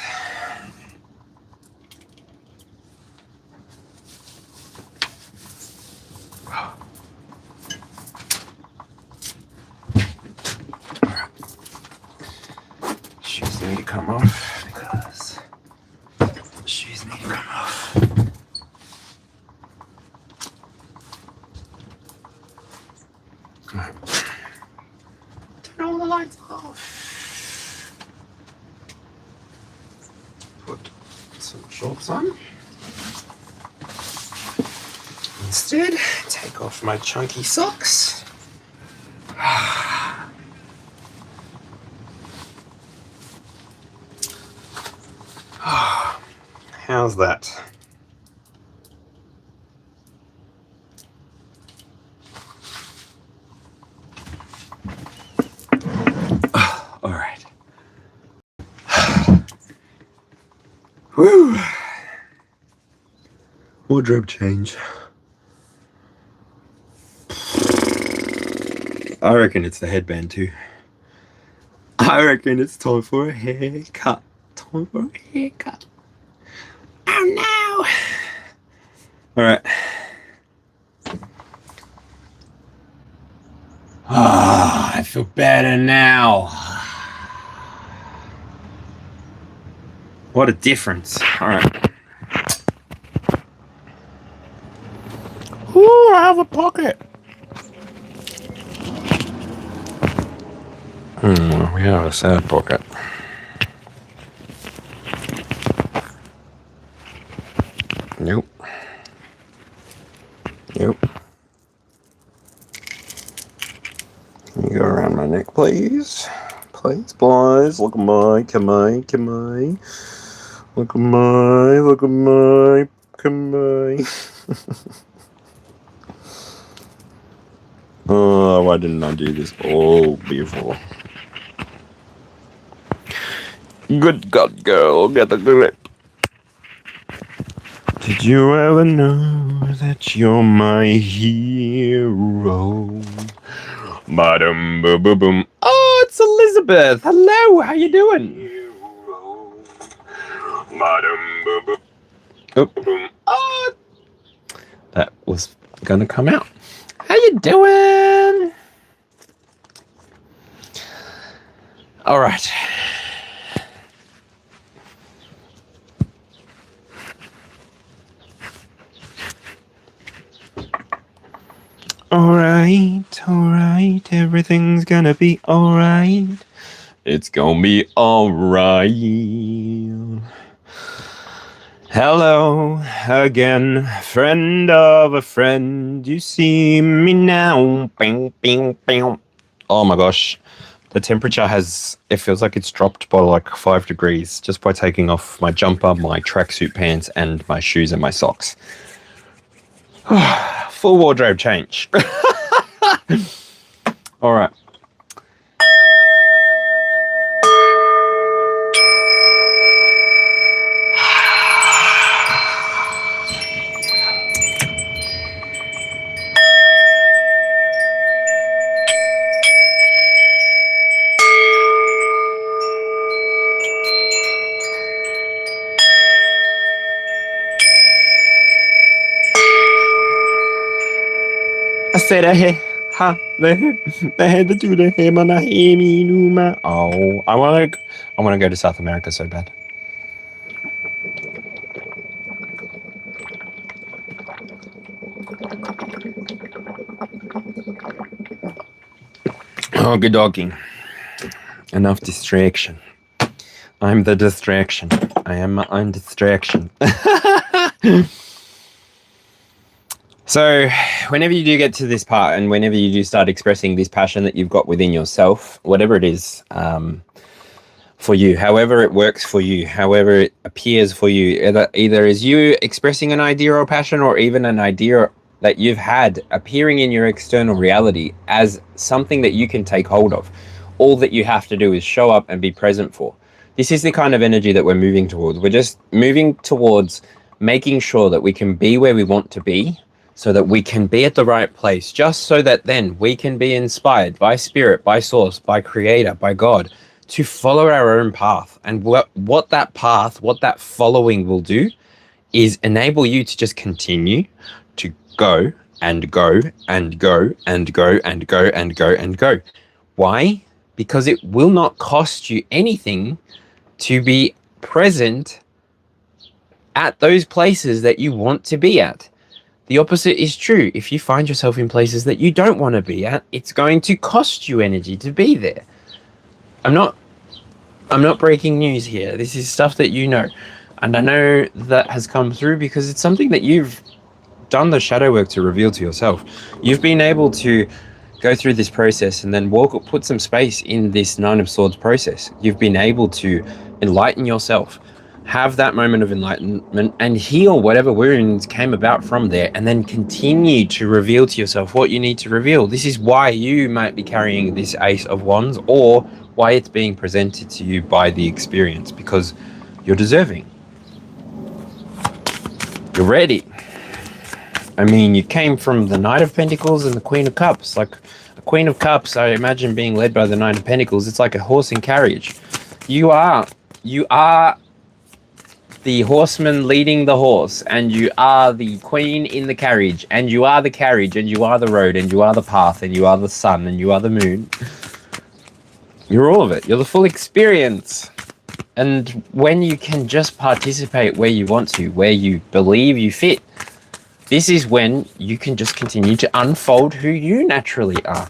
Shoes need to come off because shoes need to come off. Turn all the lights off. Put some shorts on. Instead, take off my chunky socks. How's that? All right. Woo. Wardrobe change. I reckon it's the headband too. I reckon it's time for a haircut. Time for a haircut. Oh no! All right. Ah, I feel better now. What a difference. All right. Ooh, I have a pocket. We have a sad pocket. Nope. Nope. Can you go around my neck, please? Please, please. Look at my, come on. Look at my, come on. Oh, why didn't I do this all before? Good God, girl, get the grip. Did you ever know that you're my hero? Ba-dum, boom. Oh, it's Elizabeth. Hello, how you doing? Oh, that was gonna come out. How you doing? All right. Alright, everything's gonna be alright. It's gonna be alright. Hello again, friend of a friend. You see me now. Bing, bing, bing. Oh my gosh. The temperature it feels like it's dropped by like 5 degrees just by taking off my jumper, my tracksuit pants, and my shoes and my socks. Full wardrobe change. All right. I said I had the do the him on a hemi numa. Oh, I wanna go to South America so bad. Oh, good dogging. Enough distraction. I'm the distraction. I am my own distraction. So whenever you do get to this part, and whenever you do start expressing this passion that you've got within yourself, whatever it is, for you, however it works for you, however it appears for you, either as you expressing an idea or passion, or even an idea that you've had appearing in your external reality as something that you can take hold of. All that you have to do is show up and be present for. This is the kind of energy that we're moving towards. We're just moving towards making sure that we can be where we want to be, so that we can be at the right place, just so that then we can be inspired by spirit, by source, by creator, by God, to follow our own path. And what that path, what that following will do is enable you to just continue to go and go and go and go and go and go and go. Why? Because it will not cost you anything to be present at those places that you want to be at. The opposite is true. If you find yourself in places that you don't want to be at, it's going to cost you energy to be there. I'm not breaking news here. This is stuff that you know. And I know that has come through because it's something that you've done the shadow work to reveal to yourself. You've been able to go through this process and then put some space in this Nine of Swords process. You've been able to enlighten yourself, have that moment of enlightenment, and heal whatever wounds came about from there, and then continue to reveal to yourself what you need to reveal. This is why you might be carrying this Ace of Wands, or why it's being presented to you by the experience, because you're deserving. You're ready. I mean, you came from the Knight of Pentacles and the Queen of Cups. Like a Queen of Cups, I imagine being led by the Knight of Pentacles. It's like a horse and carriage. You are the horseman leading the horse, and you are the queen in the carriage, and you are the carriage, and you are the road, and you are the path, and you are the sun, and you are the moon. You're all of it. You're the full experience. And when you can just participate where you want to, where you believe you fit, this is when you can just continue to unfold who you naturally are.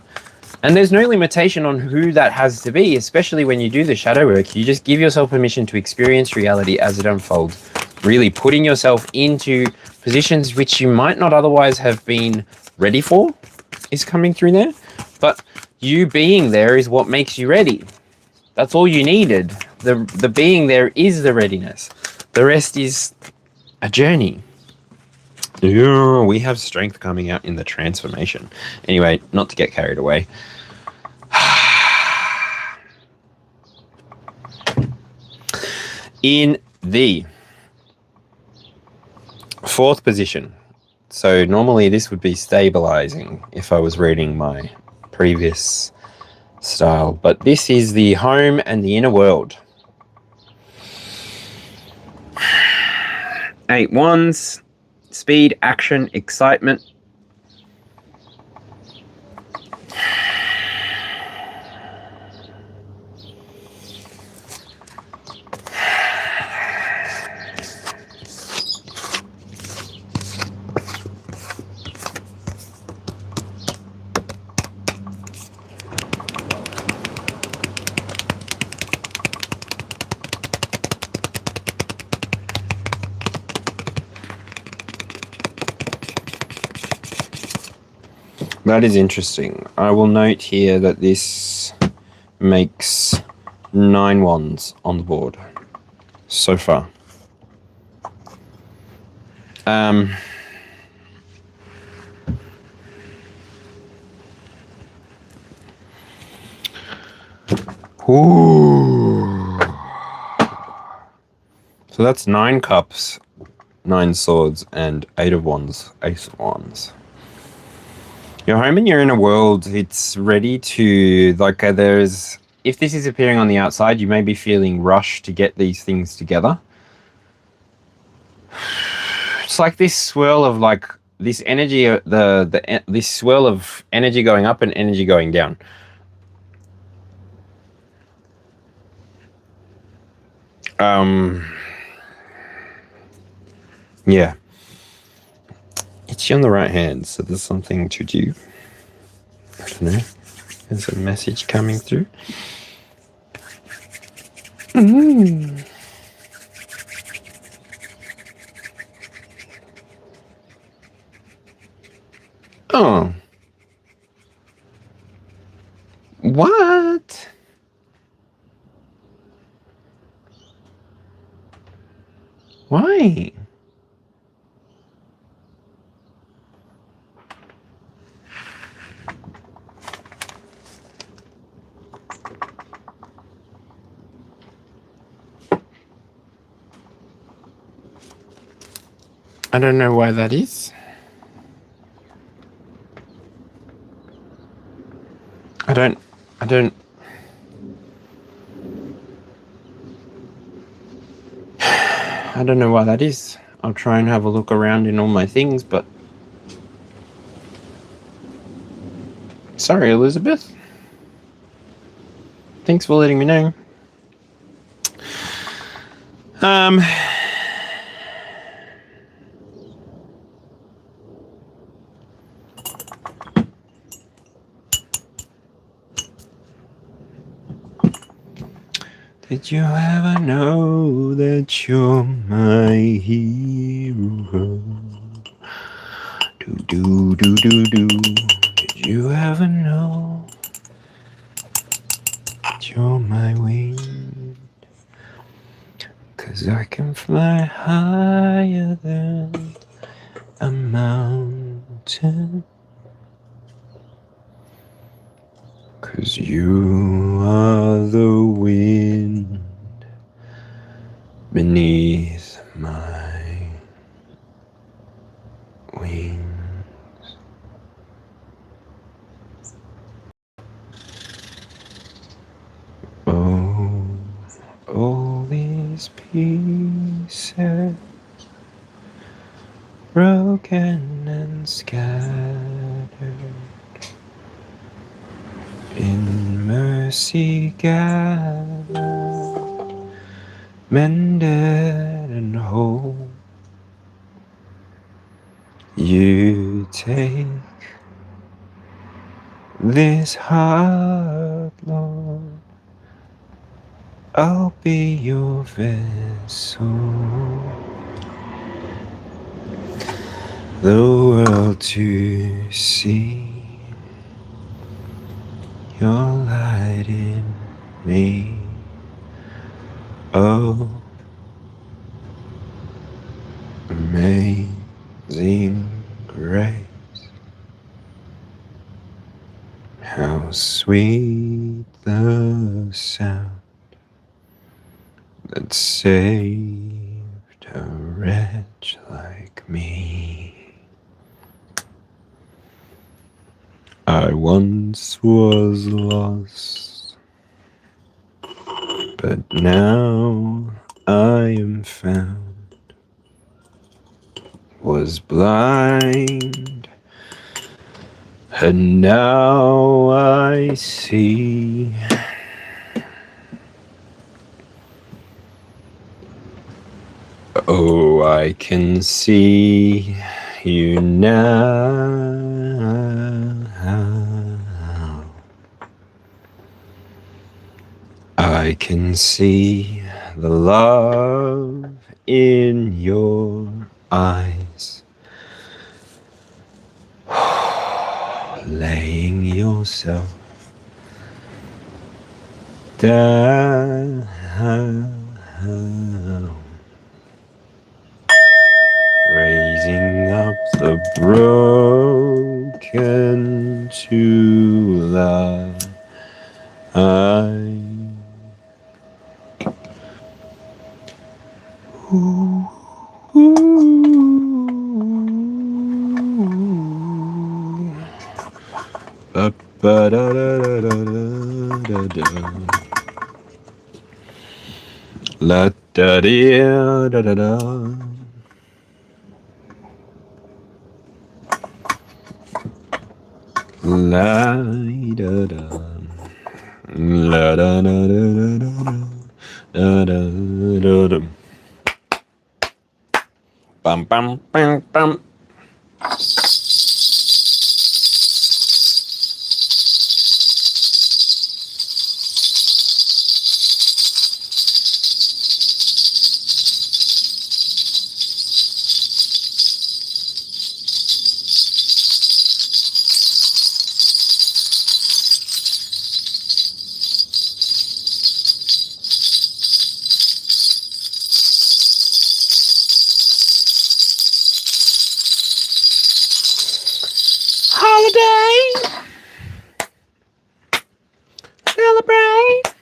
And there's no limitation on who that has to be, especially when you do the shadow work. You just give yourself permission to experience reality as it unfolds, really putting yourself into positions which you might not otherwise have been ready for is coming through there. But you being there is what makes you ready. That's all you needed. The being there is the readiness. The rest is a journey. Yeah, we have strength coming out in the transformation. Anyway, not to get carried away. In the fourth position. So normally this would be stabilizing if I was reading my previous style, but this is the home and the inner world. 8 Wands. Speed, action, excitement. That is interesting. I will note here that this makes 9 wands on the board so far. Ooh. So that's 9 cups, 9 swords, and 8 of wands, ace of wands. Your home and your inner world, it's ready to, like, there's, if this is appearing on the outside, you may be feeling rushed to get these things together. It's like this swirl of, like, this energy, this swirl of energy going up and energy going down. Yeah. It's you on the right hand, so there's something to do. I don't know. There's a message coming through. Mm. Oh. What? Why? I don't know why that is. I don't know why that is. I'll try and have a look around in all my things, but sorry, Elizabeth. Thanks for letting me know. Did you ever know that you're my hero? Do. Did you ever know that you're my wing? 'Cause I can fly higher than a mountain. 'Cause you are the wind beneath my wings. Oh, all these pieces, broken and scattered, in mercy gathered, mended and whole. You take this heart, Lord, I'll be your vessel. The world to see, your light in me. Oh, amazing grace, how sweet the sound that saved a wretch like me. I once was lost, but now I am found. Was blind, and now I see. Oh, I can see you now. I can see the love in your eyes, laying yourself down, raising up the broken to life. La da dee da da da. La da da. La da da da da da da da da. Bum bum bum bum. holiday. Celebrate.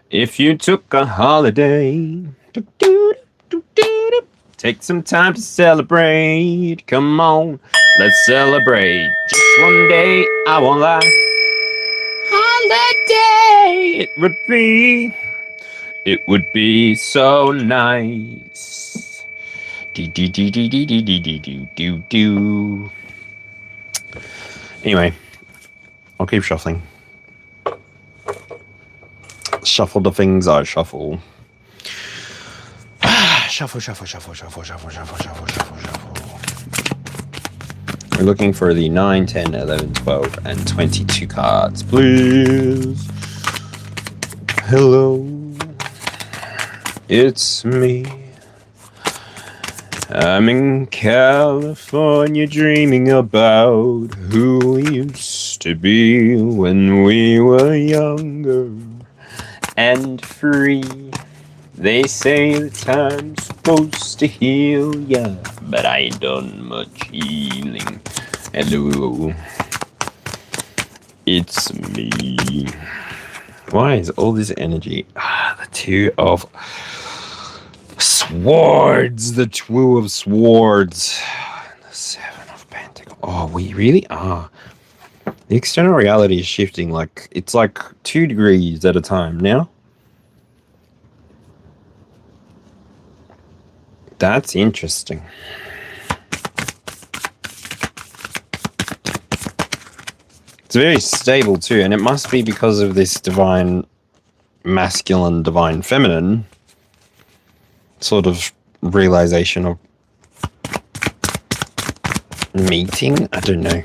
If you took a holiday, take some time to celebrate. Come on, let's celebrate. Just one day, I won't lie. Holiday, it would be so nice. Do. Anyway, I'll keep shuffling. Shuffle the things I shuffle. Shuffle. We're looking for the 9, 10, 11, 12, and 22 cards, please. Hello, it's me. I'm in California dreaming about who we used to be when we were younger and free. They say the time's supposed to heal ya, but I ain't done much healing. Hello, it's me. Why is all this energy? The Two of Swords. The Two of Swords. The Seven of Pentacles. Oh, we really are. The external reality is shifting. Like, it's like 2 degrees at a time now. That's interesting. It's very stable too, and it must be because of this divine masculine, divine feminine sort of realization of meeting. I don't know.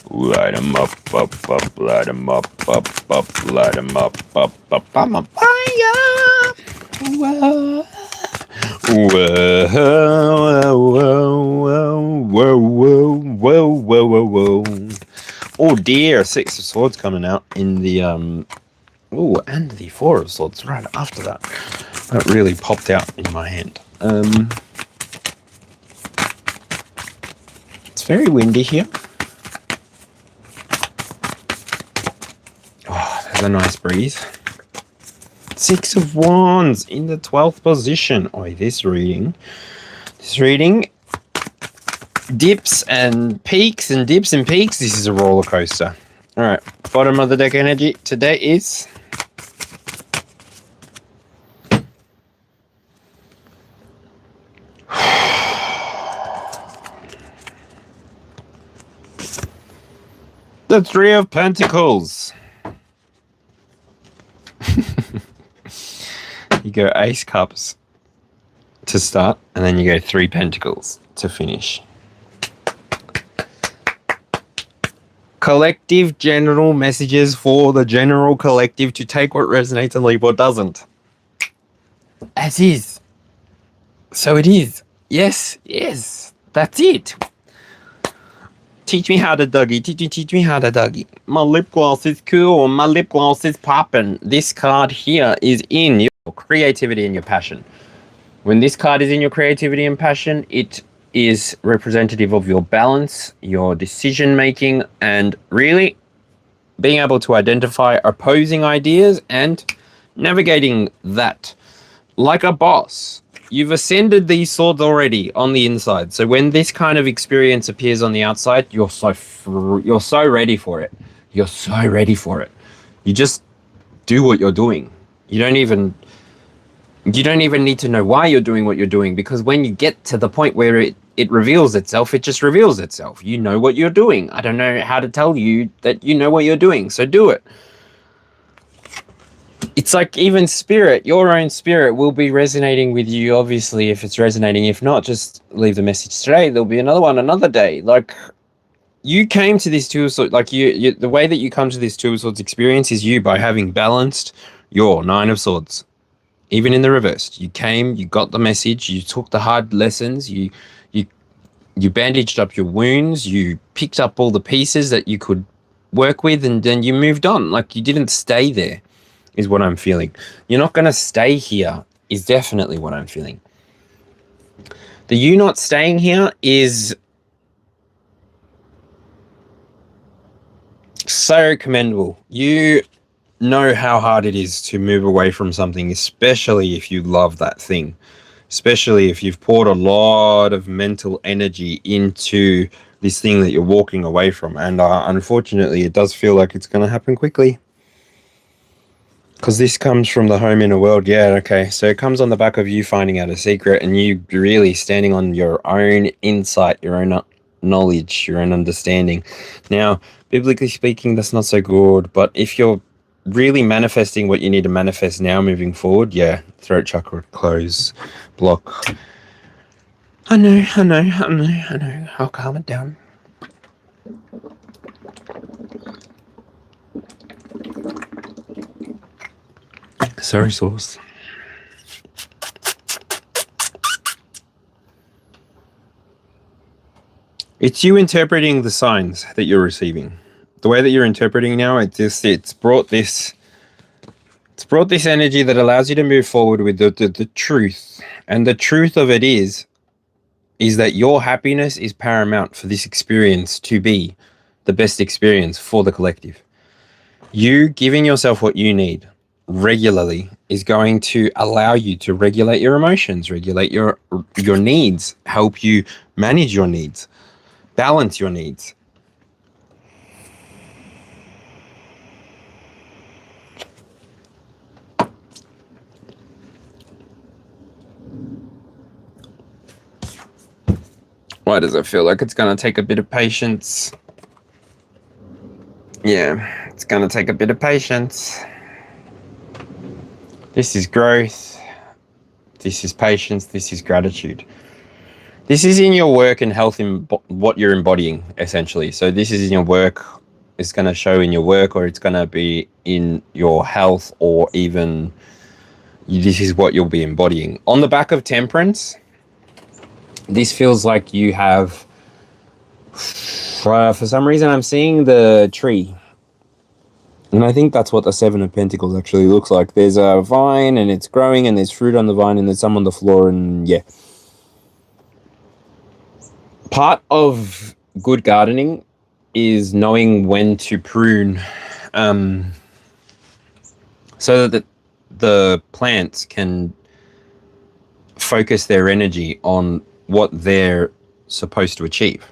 Light 'em up, light 'em up, light 'em up, I'm a fire. Whoa, whoa. Oh dear, 6 of Swords coming out in the oh, and the 4 of Swords right after that. That really popped out in my hand. It's very windy here. There's a nice breeze. 6 of Wands in the 12th position. Oh, this reading dips and peaks and dips and peaks. This is a roller coaster. All right, bottom of the deck energy today is the 3 of Pentacles. You go Ace Cups to start, and then you go 3 Pentacles to finish. Collective general messages for the general collective to take what resonates and leave what doesn't. As is. So it is. Yes, that's it. Teach me how to Dougie. Teach me how to Dougie. My lip gloss is cool. My lip gloss is popping. This card here is in your creativity and your passion. When this card is in your creativity and passion, it is representative of your balance, your decision making, and really being able to identify opposing ideas and navigating that like a boss. You've ascended these swords already on the inside. So when this kind of experience appears on the outside, you're so ready for it. You're so ready for it. You just do what you're doing. You don't even need to know why you're doing what you're doing, because when you get to the point where it reveals itself, it just reveals itself. You know what you're doing. I don't know how to tell you that you know what you're doing, so do it. It's like even spirit, your own spirit will be resonating with you, obviously, if it's resonating. If not, just leave the message today. There'll be another one another day. Like, you came to this Two of Swords, like you the way that you come to this Two of Swords experience is you by having balanced your 9 of Swords. even in the reverse. You came, you got the message, you took the hard lessons, you bandaged up your wounds, you picked up all the pieces that you could work with, and then you moved on. Like, you didn't stay there, is what I'm feeling. You're not going to stay here, is definitely what I'm feeling. The you not staying here is so commendable. You know how hard it is to move away from something, especially if you love that thing, especially if you've poured a lot of mental energy into this thing that you're walking away from. And unfortunately, it does feel like it's going to happen quickly. Because this comes from the home inner world. Yeah, okay. So it comes on the back of you finding out a secret and you really standing on your own insight, your own knowledge, your own understanding. Now, biblically speaking, that's not so good. But if you're really manifesting what you need to manifest now moving forward, yeah, throat chakra close, block. I know. I'll calm it down. Sorry, sauce. It's you interpreting the signs that you're receiving. The way that you're interpreting now, it's brought this energy that allows you to move forward with the truth. And the truth of it is that your happiness is paramount for this experience to be the best experience for the collective. You giving yourself what you need regularly is going to allow you to regulate your emotions, regulate your needs, help you manage your needs, balance your needs. Why does it feel like it's going to take a bit of patience? Yeah, it's going to take a bit of patience. This is growth. This is patience. This is gratitude. This is in your work and health, in what you're embodying, essentially. So this is in your work. It's going to show in your work, or it's going to be in your health, or even this is what you'll be embodying. On the back of temperance, this feels like you have, for some reason, I'm seeing the tree. And I think that's what the Seven of Pentacles actually looks like. There's a vine and it's growing and there's fruit on the vine and there's some on the floor, and yeah. Part of good gardening is knowing when to prune, so that the plants can focus their energy on what they're supposed to achieve.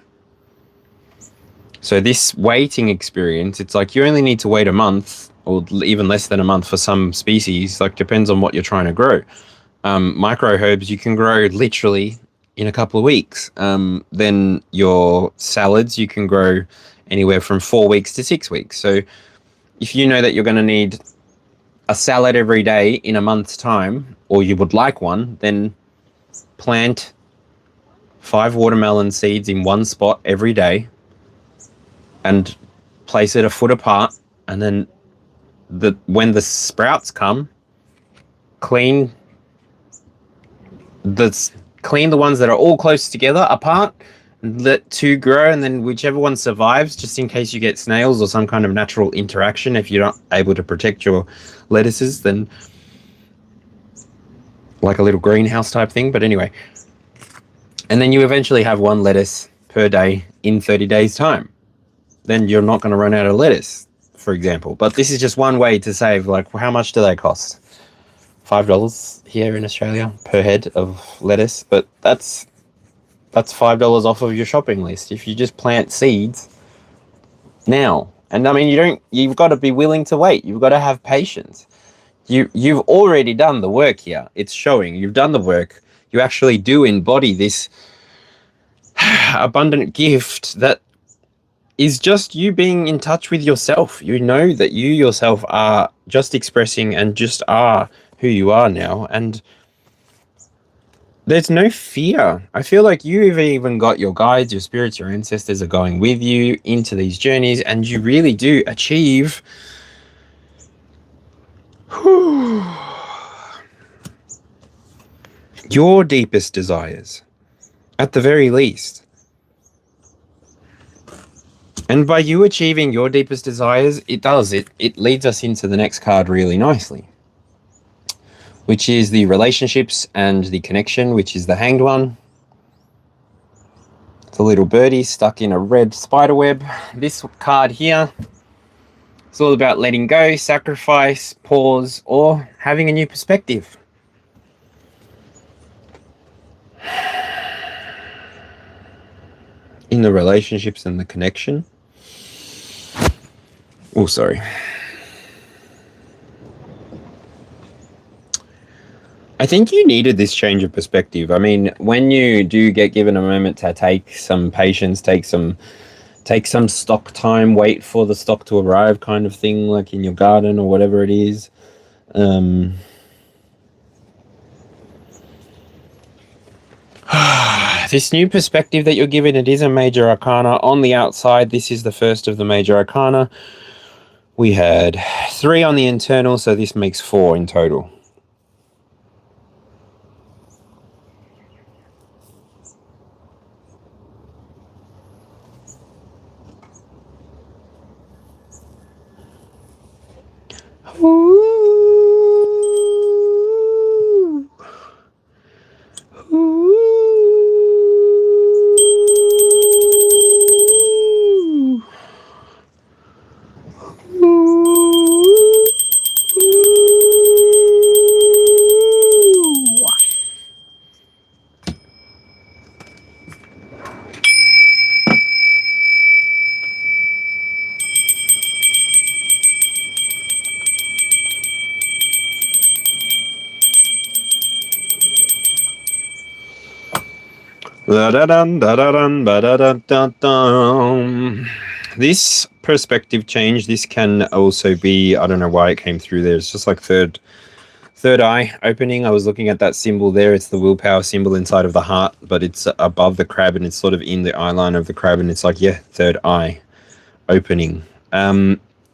So this waiting experience, it's like you only need to wait a month or even less than a month for some species, like depends on what you're trying to grow. Micro herbs you can grow literally in a couple of weeks. Then your salads you can grow anywhere from 4 weeks to 6 weeks. So if you know that you're going to need a salad every day in a month's time, or you would like one, then plant 5 watermelon seeds in one spot every day and place it a foot apart, and then when the sprouts come, clean the ones that are all close together apart, let 2 grow, and then whichever one survives, just in case you get snails or some kind of natural interaction, if you're not able to protect your lettuces, then like a little greenhouse type thing. But anyway, and then you eventually have 1 lettuce per day in 30 days time. Then you're not going to run out of lettuce, for example. But this is just one way to save. Like, how much do they cost? $5 here in Australia per head of lettuce. But that's $5 off of your shopping list if you just plant seeds now. And I mean, you've got to be willing to wait. You've got to have patience. You've already done the work here. It's showing. You've done the work. You actually do embody this abundant gift that is just you being in touch with yourself. You know that you yourself are just expressing and just are who you are now. And there's no fear. I feel like you've even got your guides, your spirits, your ancestors are going with you into these journeys, and you really do achieve your deepest desires, at the very least. And by you achieving your deepest desires, it leads us into the next card really nicely, which is the relationships and the connection, which is the Hanged One. It's a little birdie stuck in a red spider web. This card here, it's all about letting go, sacrifice, pause, or having a new perspective. In the relationships and the connection. Oh, sorry. I think you needed this change of perspective. I mean, when you do get given a moment to take some patience, take some stock time, wait for the stock to arrive kind of thing, like in your garden or whatever it is. This new perspective that you're given, it is a major arcana. On the outside, this is the first of the major arcana. We had 3 on the internal, so this makes 4 in total. Ooh. Ooh. This perspective change, this can also be, I don't know why it came through there. It's just like third eye opening. I was looking at that symbol there. It's the willpower symbol inside of the heart, but it's above the crab and it's sort of in the eye line of the crab, and it's like, yeah, third eye opening.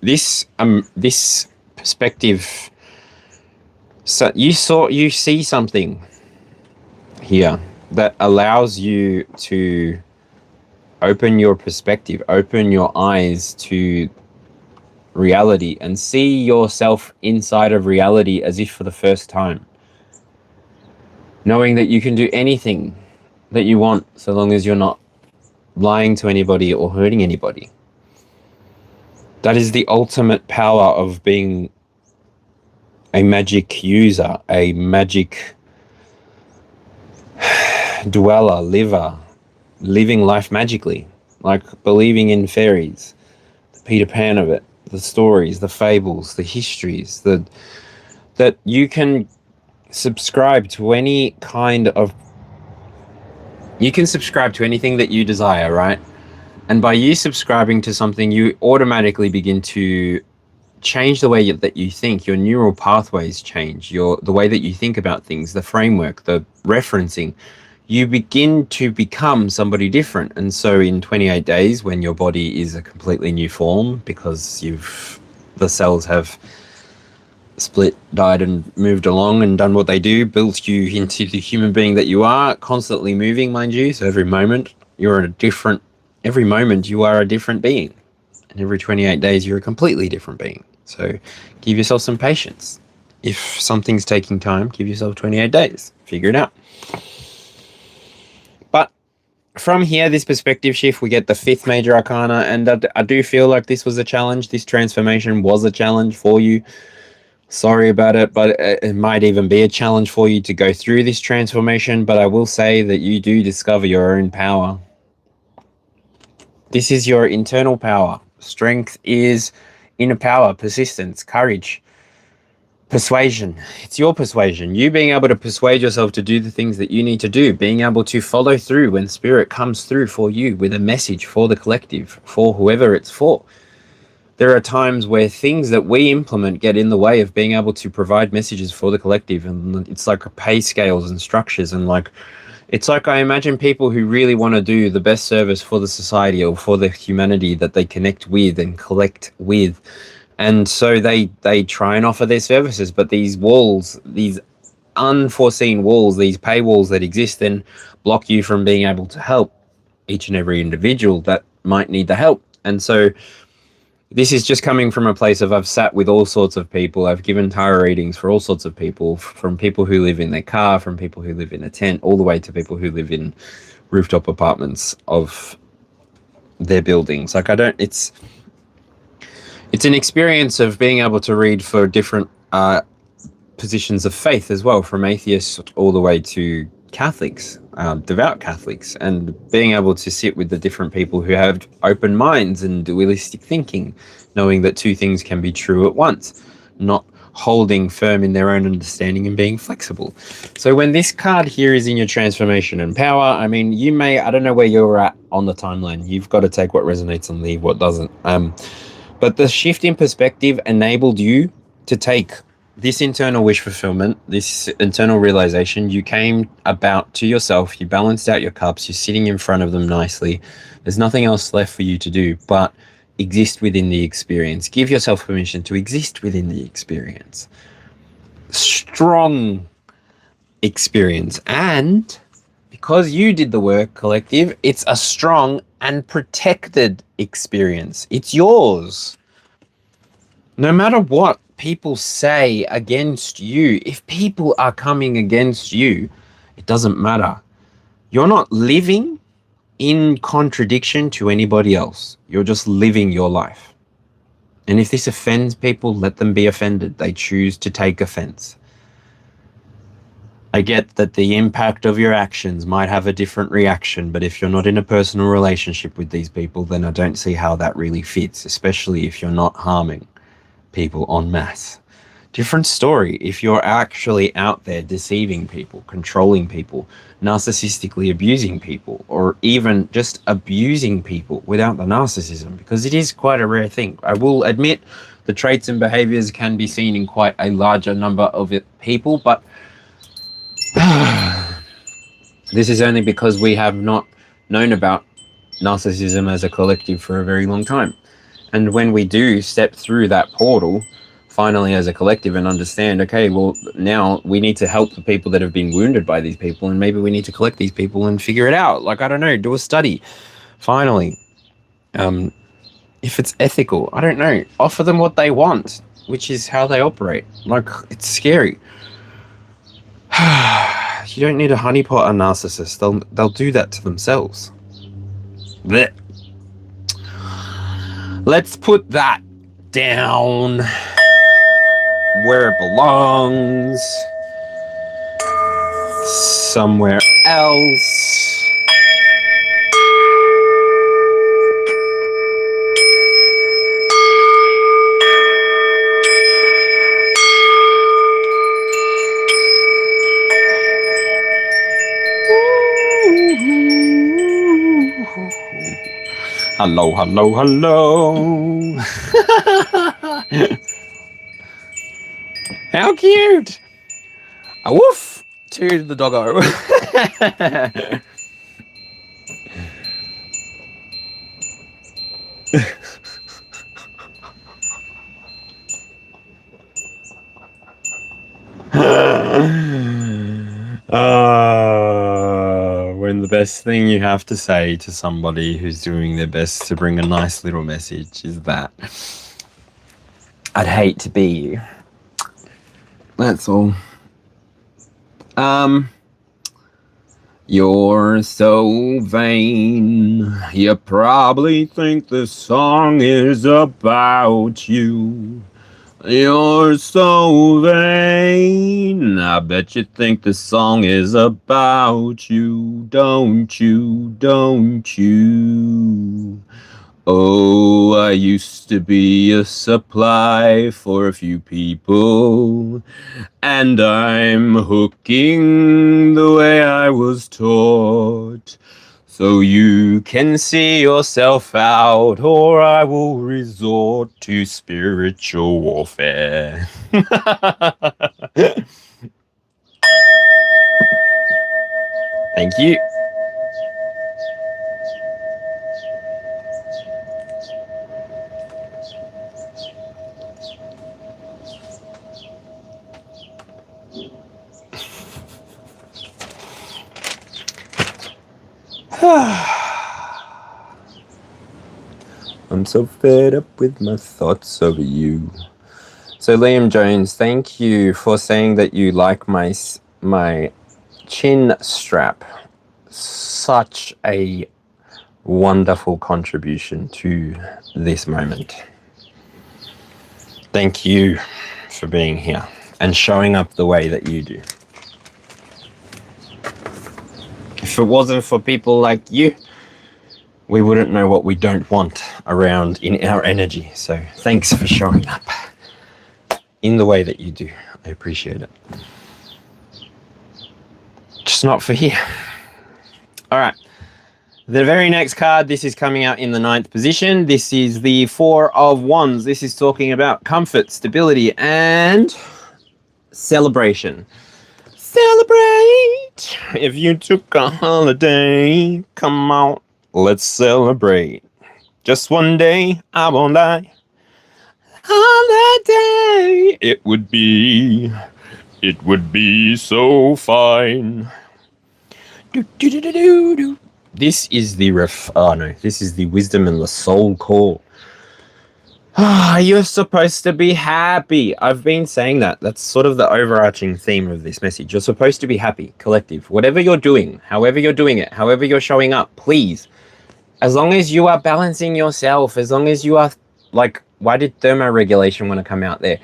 This perspective, so you see something here that allows you to open your perspective, open your eyes to reality, and see yourself inside of reality as if for the first time. Knowing that you can do anything that you want so long as you're not lying to anybody or hurting anybody. That is the ultimate power of being a magic user, a magic dweller, liver, living life magically, like believing in fairies, the Peter Pan of it, the stories, the fables, the histories, that you can subscribe to any kind of, you can subscribe to anything that you desire, right? And by you subscribing to something, you automatically begin to change the way that you think. Your neural pathways change, the way that you think about things, the framework, the referencing. You begin to become somebody different. And so in 28 days, when your body is a completely new form, because the cells have split, died, and moved along and done what they do, built you into the human being that you are, constantly moving, mind you. So every moment you are a different being. And every 28 days, you're a completely different being. So give yourself some patience. If something's taking time, give yourself 28 days. Figure it out. But from here, this perspective shift, we get the 5th major arcana. And I do feel like this was a challenge. This transformation was a challenge for you. Sorry about it, but it might even be a challenge for you to go through this transformation. But I will say that you do discover your own power. This is your internal power. Strength is inner power, persistence, courage, persuasion. It's your persuasion. You being able to persuade yourself to do the things that you need to do, being able to follow through when spirit comes through for you with a message for the collective, for whoever it's for. There are times where things that we implement get in the way of being able to provide messages for the collective. And it's like pay scales and structures, and it's like I imagine people who really want to do the best service for the society or for the humanity that they connect with and collect with. And so they try and offer their services, but these walls, these unforeseen walls, these paywalls that exist, then block you from being able to help each and every individual that might need the help. And so this is just coming from a place of I've sat with all sorts of people. I've given tarot readings for all sorts of people, from people who live in their car, from people who live in a tent, all the way to people who live in rooftop apartments of their buildings. Like, I don't, it's an experience of being able to read for different positions of faith as well, from atheists all the way to Catholics, devout Catholics, and being able to sit with the different people who have open minds and dualistic thinking, knowing that two things can be true at once, not holding firm in their own understanding and being flexible. So when this card here is in your transformation and power, I mean, you may, I don't know where you're at on the timeline. You've got to take what resonates and leave what doesn't. But the shift in perspective enabled you to take this internal wish fulfillment, this internal realization. You came about to yourself, you balanced out your cups, you're sitting in front of them nicely. There's nothing else left for you to do but exist within the experience. Give yourself permission to exist within the experience. Strong experience. And because you did the work, collective, it's a strong and protected experience. It's yours. No matter what people say against you, if people are coming against you, it doesn't matter. You're not living in contradiction to anybody else. You're just living your life. And if this offends people, let them be offended. They choose to take offense. I get that the impact of your actions might have a different reaction, but if you're not in a personal relationship with these people, then I don't see how that really fits, especially if you're not harming people en masse. Different story if you're actually out there deceiving people, controlling people, narcissistically abusing people, or even just abusing people without the narcissism, because it is quite a rare thing. I will admit the traits and behaviors can be seen in quite a larger number of people, but this is only because we have not known about narcissism as a collective for a very long time. And when we do step through that portal, finally as a collective, and understand, okay, well, now we need to help the people that have been wounded by these people, and maybe we need to collect these people and figure it out. Like, I don't know, do a study. Finally, if it's ethical, I don't know, offer them what they want, which is how they operate. Like, it's scary. You don't need a honeypot a narcissist. They'll do that to themselves. Blech. Let's put that down where it belongs. Somewhere else. Hello, hello, hello. How cute. A woof to the doggo. When the best thing you have to say to somebody who's doing their best to bring a nice little message is that I'd hate to be you. That's all. You're so vain. You probably think this song is about you. You're so vain. I bet you think this song is about you, don't you? Don't you? Oh, I used to be a supply for a few people, and I'm hooking the way I was taught. So you can see yourself out, or I will resort to spiritual warfare. Thank you. I'm so fed up with my thoughts of you. So Liam Jones, thank you for saying that you like my chin strap. Such a wonderful contribution to this moment. Thank you for being here and showing up the way that you do. If it wasn't for people like you, we wouldn't know what we don't want around in our energy. So thanks for showing up in the way that you do. I appreciate it. Just not for here. All right. The very next card, this is coming out in the 9th position. This is the 4 of Wands. This is talking about comfort, stability, and celebration. Celebrate! If you took a holiday, come on, let's celebrate. Just one day, I won't lie. Holiday! It would be so fine. Do, do, do, do, do, do. This is the this is the wisdom and the soul call. You're supposed to be happy. I've been saying that. That's sort of the overarching theme of this message. You're supposed to be happy, collective. Whatever you're doing, however you're doing it, however you're showing up, please. As long as you are balancing yourself, as long as you are, like, why did thermoregulation want to come out there?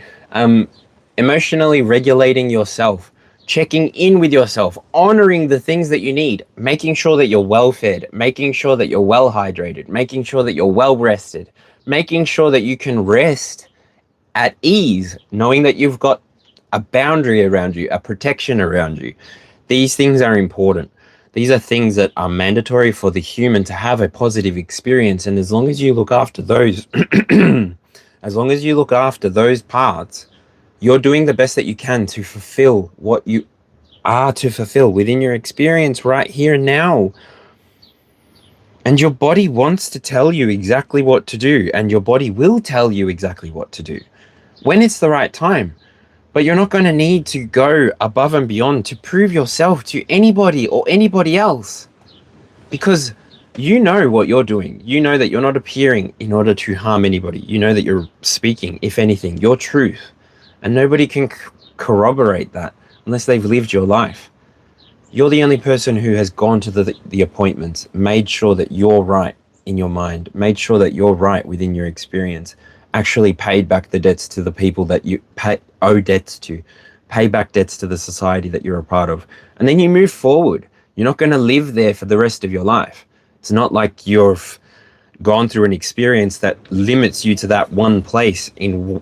Emotionally regulating yourself. Checking in with yourself, honoring the things that you need, making sure that you're well fed, making sure that you're well hydrated, making sure that you're well rested, making sure that you can rest at ease, knowing that you've got a boundary around you, a protection around you. These things are important. These are things that are mandatory for the human to have a positive experience. And as long as you look after those, as long as you look after those parts, you're doing the best that you can to fulfill what you are to fulfill within your experience right here and now. And your body wants to tell you exactly what to do, and your body will tell you exactly what to do when it's the right time. But you're not going to need to go above and beyond to prove yourself to anybody or anybody else, because you know what you're doing. You know that you're not appearing in order to harm anybody. You know that you're speaking, if anything, your truth. And nobody can corroborate that unless they've lived your life. You're the only person who has gone to the appointments, made sure that you're right in your mind, made sure that you're right within your experience, actually paid back the debts to the people that you owe debts to, pay back debts to the society that you're a part of. And then you move forward. You're not going to live there for the rest of your life. It's not like you've gone through an experience that limits you to that one place in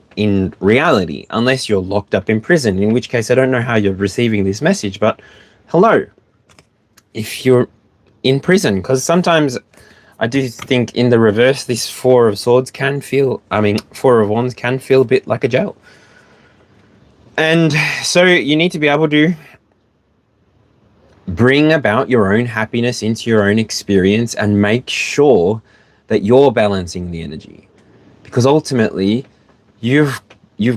reality, unless you're locked up in prison, in which case I don't know how you're receiving this message, but hello, if you're in prison, because sometimes I do think in the reverse, this Four of Wands can feel a bit like a jail. And so you need to be able to bring about your own happiness into your own experience and make sure that you're balancing the energy, because ultimately you've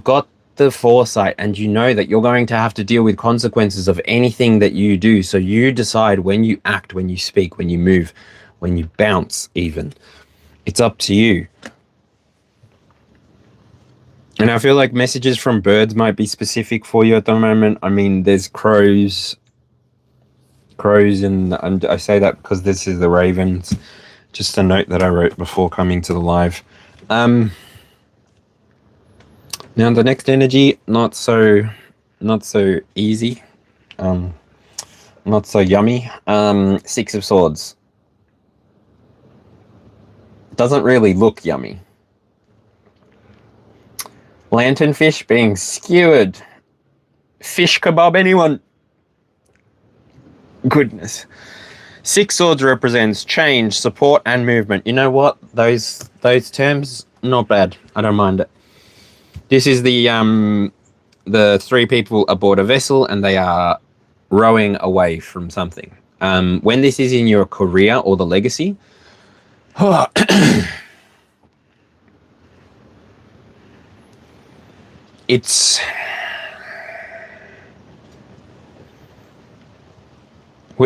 got the foresight and you know that you're going to have to deal with consequences of anything that you do. So you decide when you act, when you speak, when you move, when you bounce even. It's up to you. And I feel like messages from birds might be specific for you at the moment. I mean, there's crows, and I say that because this is the ravens. Just a note that I wrote before coming to the live. Now the next energy, not so easy, not so yummy. Six of Swords. Doesn't really look yummy. Lanternfish being skewered. Fish kebab, anyone? Goodness. Six Swords represents change, support, and movement. You know what? Those terms, not bad. I don't mind it. This is the three people aboard a vessel, and they are rowing away from something. When this is in your career or the legacy, it's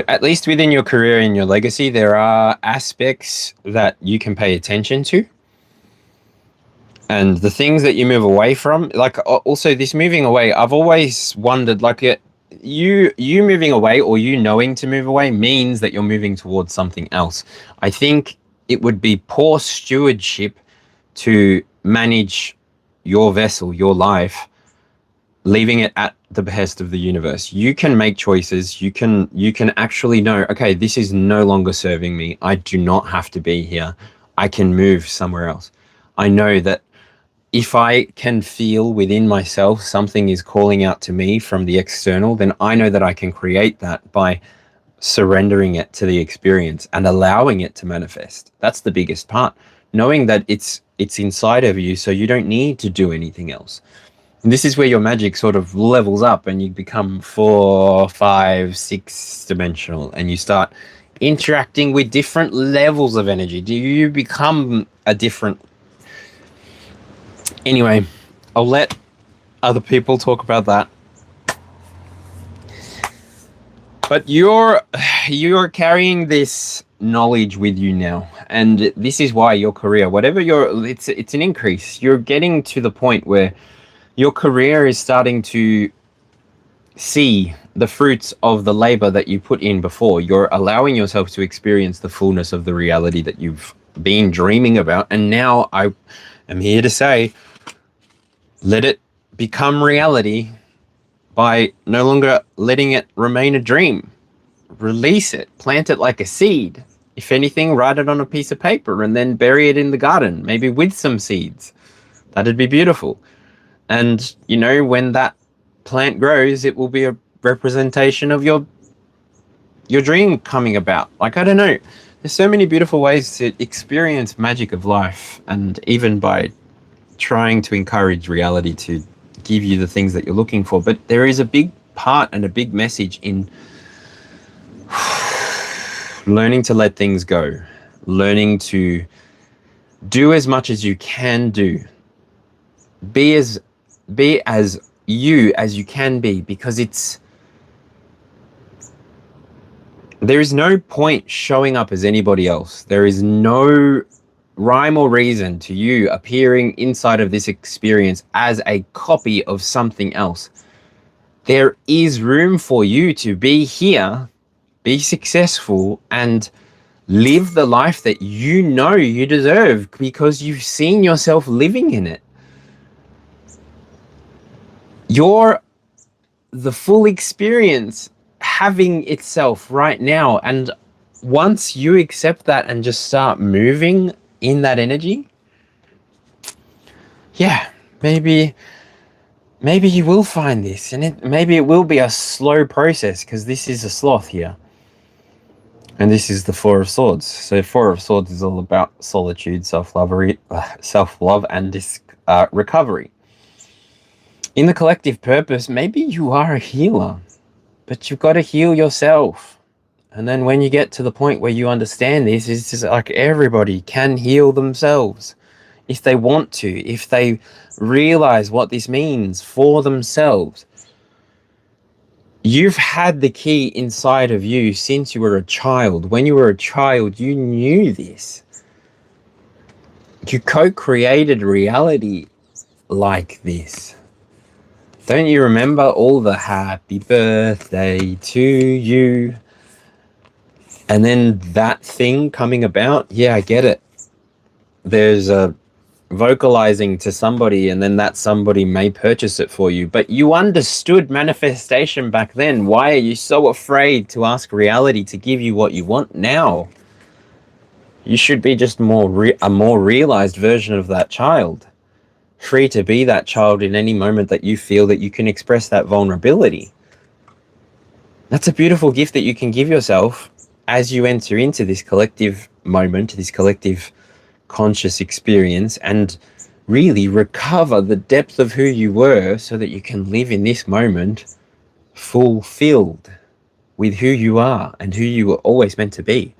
At least within your career and your legacy, there are aspects that you can pay attention to. And the things that you move away from, like also this moving away, I've always wondered, like you moving away or you knowing to move away means that you're moving towards something else. I think it would be poor stewardship to manage your vessel, your life, leaving it at the behest of the universe. You can make choices. You can actually know, okay, this is no longer serving me. I do not have to be here. I can move somewhere else. I know that if I can feel within myself something is calling out to me from the external, then I know that I can create that by surrendering it to the experience and allowing it to manifest. That's the biggest part. Knowing that it's inside of you, so you don't need to do anything else. And this is where your magic sort of levels up and you become 4, 5, 6 dimensional, and you start interacting with different levels of energy. Do you become a different... Anyway, I'll let other people talk about that. But you're carrying this knowledge with you now, and this is why your career, whatever it's an increase. You're getting to the point where your career is starting to see the fruits of the labor that you put in before. You're allowing yourself to experience the fullness of the reality that you've been dreaming about, and now I am here to say, let it become reality by no longer letting it remain a dream. Release it, plant it like a seed. If anything, write it on a piece of paper and then bury it in the garden, maybe with some seeds. That'd be beautiful. And, you know, when that plant grows, it will be a representation of your dream coming about. Like, I don't know. There's so many beautiful ways to experience magic of life, and even by trying to encourage reality to give you the things that you're looking for. But there is a big part and a big message in learning to let things go, learning to do as much as you can do, be as you as you can be, because there is no point showing up as anybody else. There is no rhyme or reason to you appearing inside of this experience as a copy of something else. There is room for you to be here, be successful, and live the life that you know you deserve because you've seen yourself living in it. You're the full experience having itself right now. And once you accept that and just start moving in that energy, yeah, maybe you will find this, and maybe it will be a slow process because this is a sloth here. And this is the Four of Swords. So Four of Swords is all about solitude, self-love, and recovery. In the collective purpose, maybe you are a healer, but you've got to heal yourself. And then when you get to the point where you understand this, it's just like everybody can heal themselves if they want to, if they realize what this means for themselves. You've had the key inside of you since you were a child. When you were a child, you knew this. You co-created reality like this. Don't you remember all the happy birthday to you? And then that thing coming about? Yeah, I get it. There's a vocalizing to somebody, and then that somebody may purchase it for you. But you understood manifestation back then. Why are you so afraid to ask reality to give you what you want now? You should be just a more realized version of that child. Free to be that child in any moment that you feel that you can express that vulnerability. That's a beautiful gift that you can give yourself as you enter into this collective moment, this collective conscious experience, and really recover the depth of who you were so that you can live in this moment fulfilled with who you are and who you were always meant to be,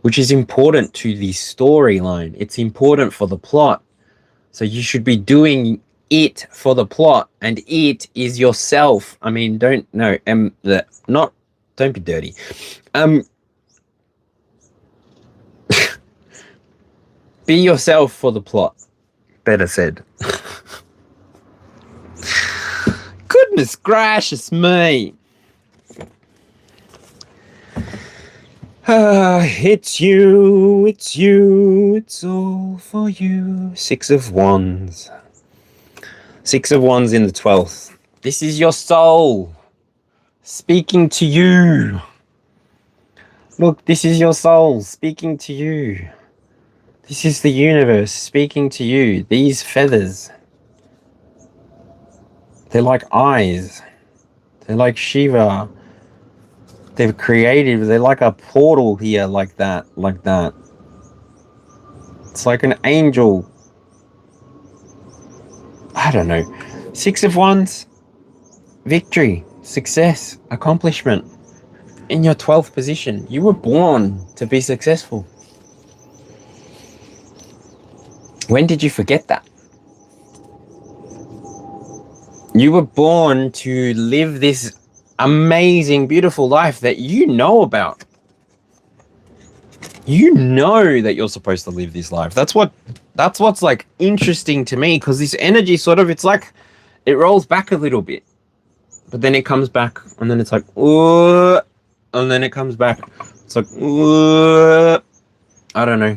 which is important to the storyline. It's important for the plot. So you should be doing it for the plot, and it is yourself. I mean, not Don't be dirty. Be yourself for the plot. Better said. Goodness gracious me. It's you, it's all for you. 6 of Wands. 6 of Wands in the 12th. This is your soul speaking to you. Look, this is your soul speaking to you. This is the universe speaking to you. These feathers, they're like eyes. They're like Shiva. They're creative. They're like a portal here, like that, like that. It's like an angel. I don't know. 6 of Wands. Victory, success, accomplishment. In your 12th position. You were born to be successful. When did you forget that? You were born to live this amazing, beautiful life that you know about. You know that you're supposed to live this life. That's what's like interesting to me, because this energy sort of, it's like it rolls back a little bit, but then it comes back, and then it's like, and then it comes back. It's like, I don't know.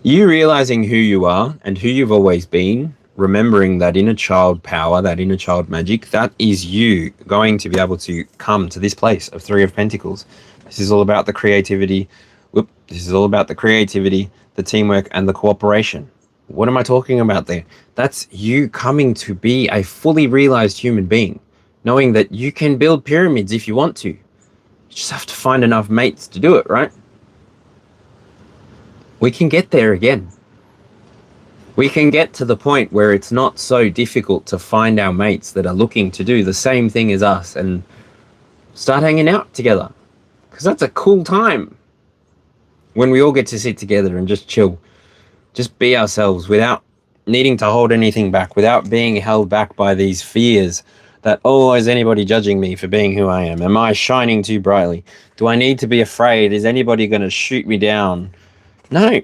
You realizing who you are and who you've always been, remembering that inner child power, that inner child magic, that is you going to be able to come to this place of 3 of Pentacles. This is all about the creativity. This is all about the creativity, the teamwork, and the cooperation. What am I talking about there? That's you coming to be a fully realized human being, knowing that you can build pyramids if you want to. You just have to find enough mates to do it, right? We can get there again. We can get to the point where it's not so difficult to find our mates that are looking to do the same thing as us and start hanging out together. Because that's a cool time when we all get to sit together and just chill. Just be ourselves without needing to hold anything back, without being held back by these fears that, oh, is anybody judging me for being who I am? Am I shining too brightly? Do I need to be afraid? Is anybody going to shoot me down? No.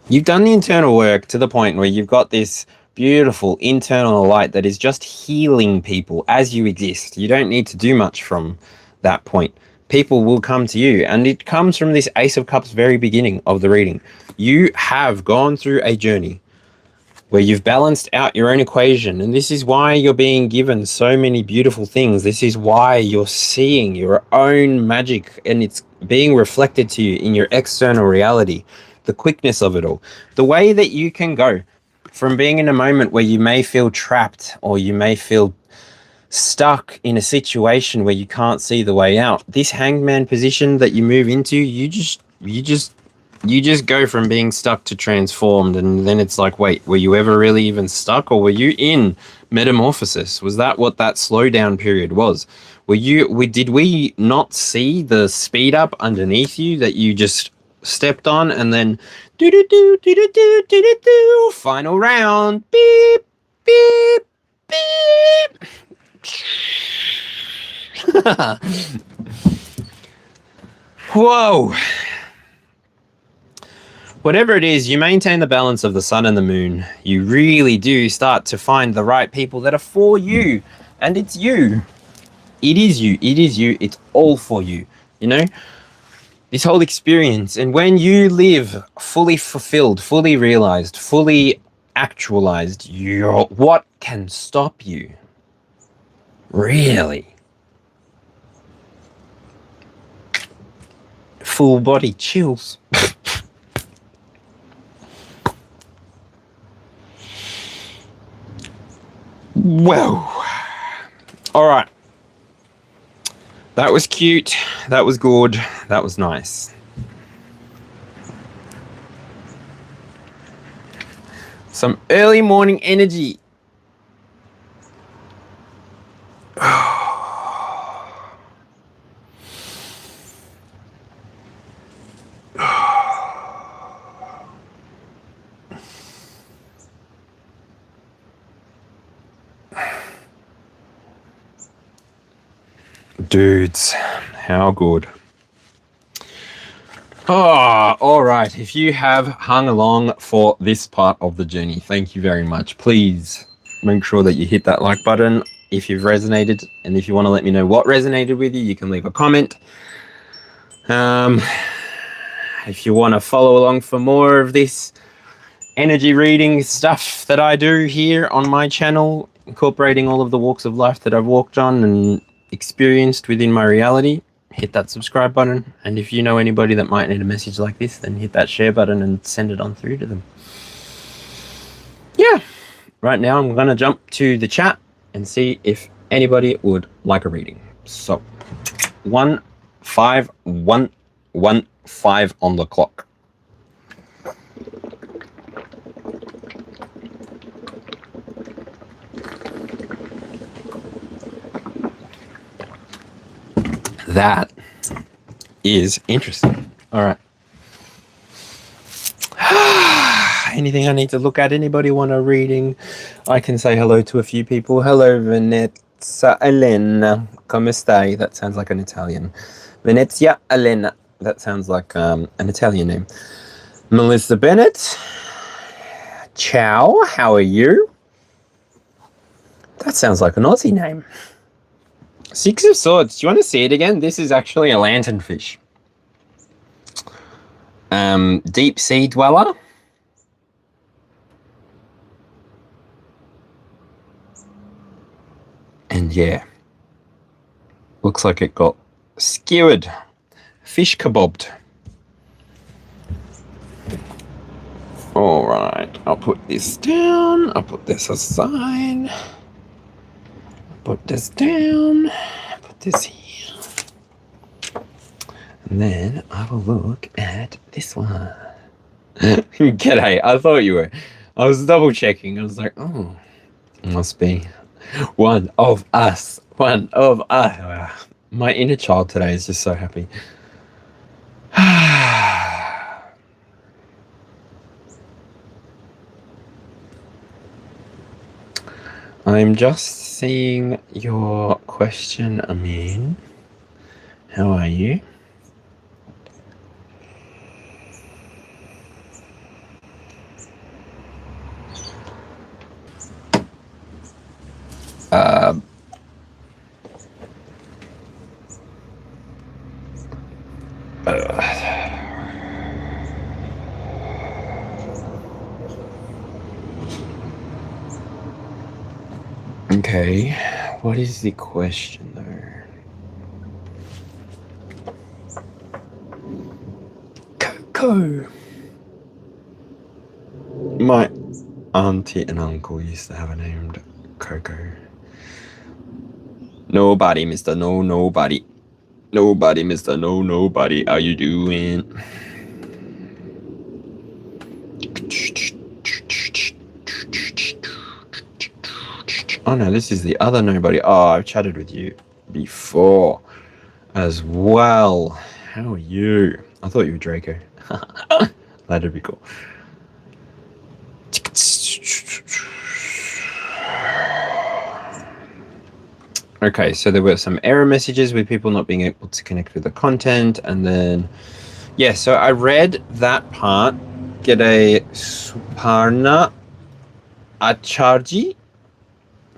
You've done the internal work to the point where you've got this beautiful internal light that is just healing people as you exist. You don't need to do much from that point. People will come to you, and it comes from this Ace of Cups very beginning of the reading. You have gone through a journey where you've balanced out your own equation, and this is why you're being given so many beautiful things. This is why you're seeing your own magic, and it's being reflected to you in your external reality. The quickness of it all, the way that you can go from being in a moment where you may feel trapped, or you may feel stuck in a situation where you can't see the way out. This hangman position that you move into, you just go from being stuck to transformed, and then it's like, wait, were you ever really even stuck, or were you in metamorphosis? Was that what that slowdown period was? Did we not see the speed up underneath you that you just stepped on, and then do final round, beep beep beep. Whoa. Whatever it is, you maintain the balance of the sun and the moon. You really do start to find the right people that are for you, and it's you. It is you. It is you. It's all for you. You know, this whole experience. And when you live fully fulfilled, fully realized, fully actualized, what can stop you? Really? Full body chills. Well, all right. That was cute. That was good. That was nice. Some early morning energy. Dudes, how good. Oh, all right. If you have hung along for this part of the journey, thank you very much. Please make sure that you hit that like button if you've resonated. And if you want to let me know what resonated with you, you can leave a comment. If you want to follow along for more of this energy reading stuff that I do here on my channel, incorporating all of the walks of life that I've walked on and experienced within my reality, hit that subscribe button. And if you know anybody that might need a message like this, then hit that share button and send it on through to them. Yeah, right now I'm gonna jump to the chat and see if anybody would like a reading. So 15115 on the clock. That is interesting. All right. Anything I need to look at? Anybody want a reading? I can say hello to a few people. Hello, Venezia Elena. Come stai? That sounds like an Italian. Venezia Elena. That sounds like an Italian name. Melissa Bennett. Ciao. How are you? That sounds like an Aussie name. Six of Swords. Do you want to see it again? This is actually a lanternfish. Deep sea dweller. And yeah, looks like it got skewered, fish kebabbed. All right, I'll put this down. I'll put this aside. Put this down. Put this here. And then I will look at this one. G'day, I thought you were. I was double checking. I was like, oh, it must be one of us. One of us. My inner child today is just so happy. I'm just seeing your question, Amin. How are you? Okay, what is the question though? Coco. My auntie and uncle used to have a name named Coco. Nobody, Mr. No, nobody. Nobody, Mr. No, nobody. How you doing? Oh no, this is the other nobody. Oh, I've chatted with you before as well. How are you? I thought you were Draco. That'd be cool. Okay, so there were some error messages with people not being able to connect with the content, and then yeah, so I read that part. G'day Suparna Acharji.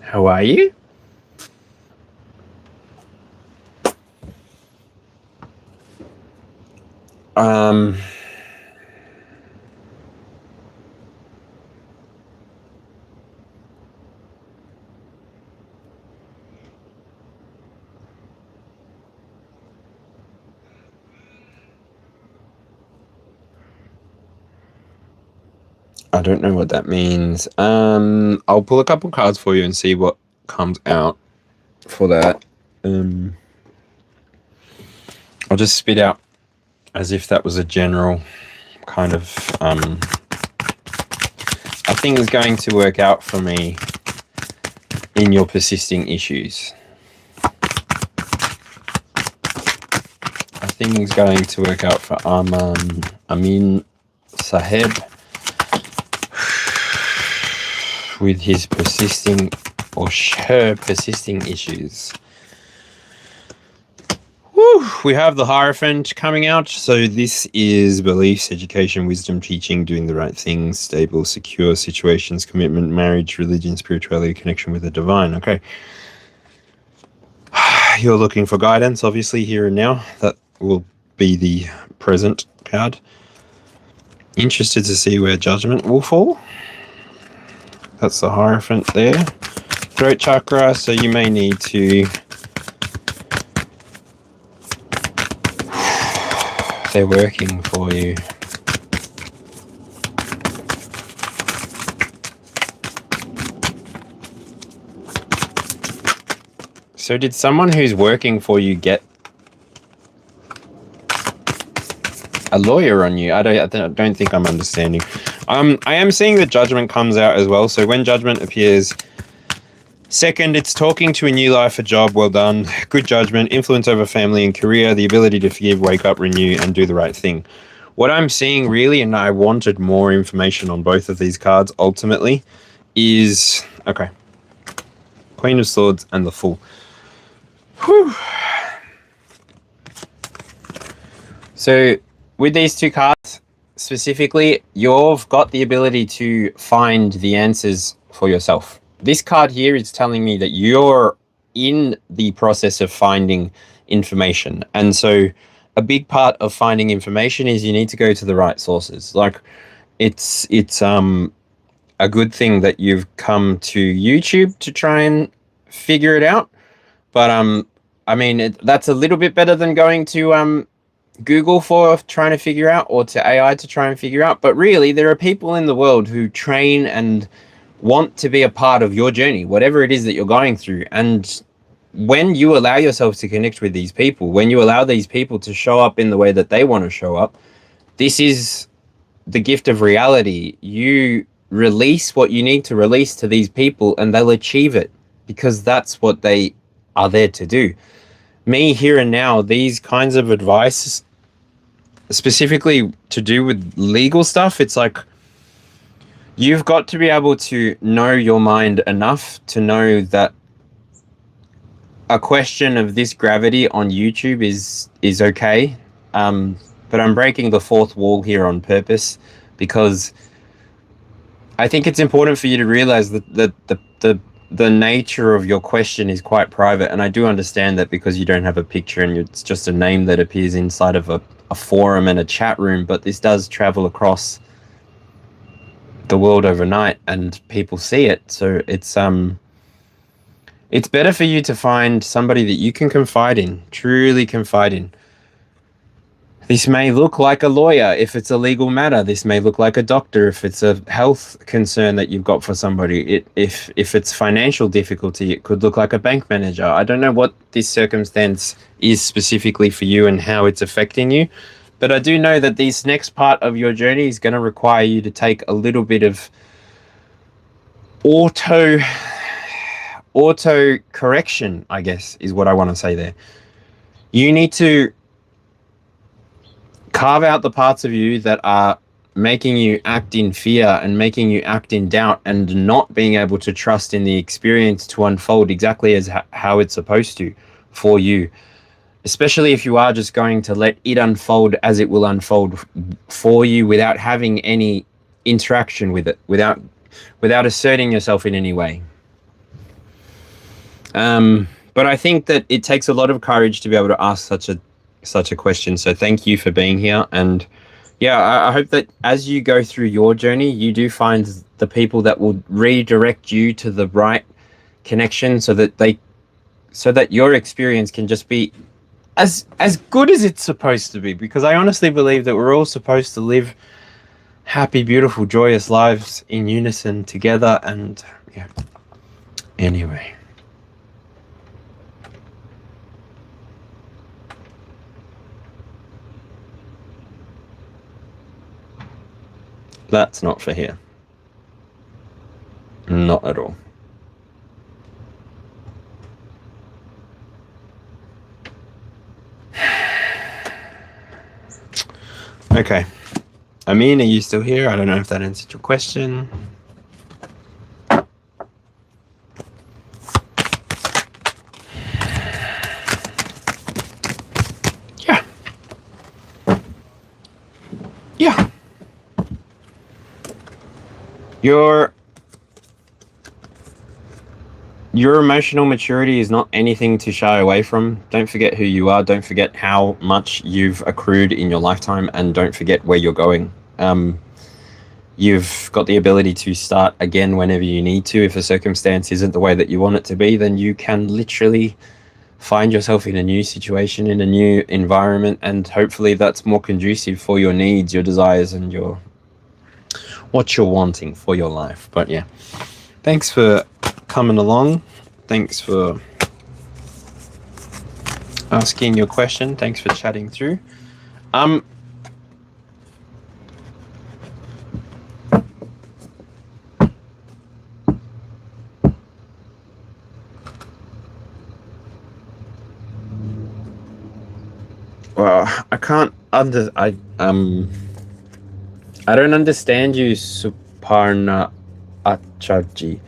How are you? I don't know what that means. I'll pull a couple cards for you and see what comes out for that. I'll just spit out as if that was a general kind of I think it's going to work out for me in your persisting issues. I think it's going to work out for Amin Saheb with his persisting or her persisting issues. Whew, we have the Hierophant coming out. So this is beliefs, education, wisdom, teaching, doing the right things, stable, secure situations, commitment, marriage, religion, spirituality, connection with the divine. Okay. You're looking for guidance, obviously, here and now. That will be the present card. Interested to see where judgment will fall. That's the Hierophant there. Throat chakra, so you may need to... They're working for you. So did someone who's working for you get a lawyer on you? I don't think I'm understanding. I am seeing that judgment comes out as well. So when judgment appears, second, it's talking to a new life, a job, well done, good judgment, influence over family and career, the ability to forgive, wake up, renew, and do the right thing. What I'm seeing really, and I wanted more information on both of these cards ultimately, is, okay, Queen of Swords and the Fool. Whew. So with these two cards specifically, you've got the ability to find the answers for yourself. This card here is telling me that you're in the process of finding information. And so a big part of finding information is you need to go to the right sources. Like it's a good thing that you've come to YouTube to try and figure it out. But I mean, that's a little bit better than going to Google for trying to figure out, or to AI to try and figure out. But really, there are people in the world who train and want to be a part of your journey, whatever it is that you're going through. And when you allow yourself to connect with these people, when you allow these people to show up in the way that they want to show up, this is the gift of reality. You release what you need to release to these people and they'll achieve it, because that's what they are there to do. Me, here and now, these kinds of advice, specifically to do with legal stuff, it's like you've got to be able to know your mind enough to know that a question of this gravity on YouTube is okay. But I'm breaking the fourth wall here on purpose, because I think it's important for you to realize that the nature of your question is quite private. And I do understand that, because you don't have a picture and it's just a name that appears inside of a forum and a chat room. But this does travel across the world overnight and people see it. So it's better for you to find somebody that you can confide in, truly confide in. This may look like a lawyer if it's a legal matter. This may look like a doctor if it's a health concern that you've got for somebody. If it's financial difficulty, it could look like a bank manager. I don't know what this circumstance is specifically for you and how it's affecting you, but I do know that this next part of your journey is going to require you to take a little bit of auto correction, I guess, is what I want to say there. You need to carve out the parts of you that are making you act in fear and making you act in doubt and not being able to trust in the experience to unfold exactly as how it's supposed to for you. Especially if you are just going to let it unfold as it will unfold for you without having any interaction with it, without asserting yourself in any way. But I think that it takes a lot of courage to be able to ask such a question. So thank you for being here. And yeah, I hope that as you go through your journey, you do find the people that will redirect you to the right connection, so that your experience can just be as good as it's supposed to be. Because I honestly believe that we're all supposed to live happy, beautiful, joyous lives in unison together. And yeah, anyway. That's not for here. Not at all. Okay. Amin, are you still here? I don't know if that answered your question. Your emotional maturity is not anything to shy away from. Don't forget who you are. Don't forget how much you've accrued in your lifetime, and don't forget where you're going. You've got the ability to start again whenever you need to. If a circumstance isn't the way that you want it to be, then you can literally find yourself in a new situation, in a new environment, and hopefully that's more conducive for your needs, your desires, and what you're wanting for your life. But yeah, thanks for coming along. Thanks for asking your question. Thanks for chatting through. Well, I don't understand you, Suparna Acharji.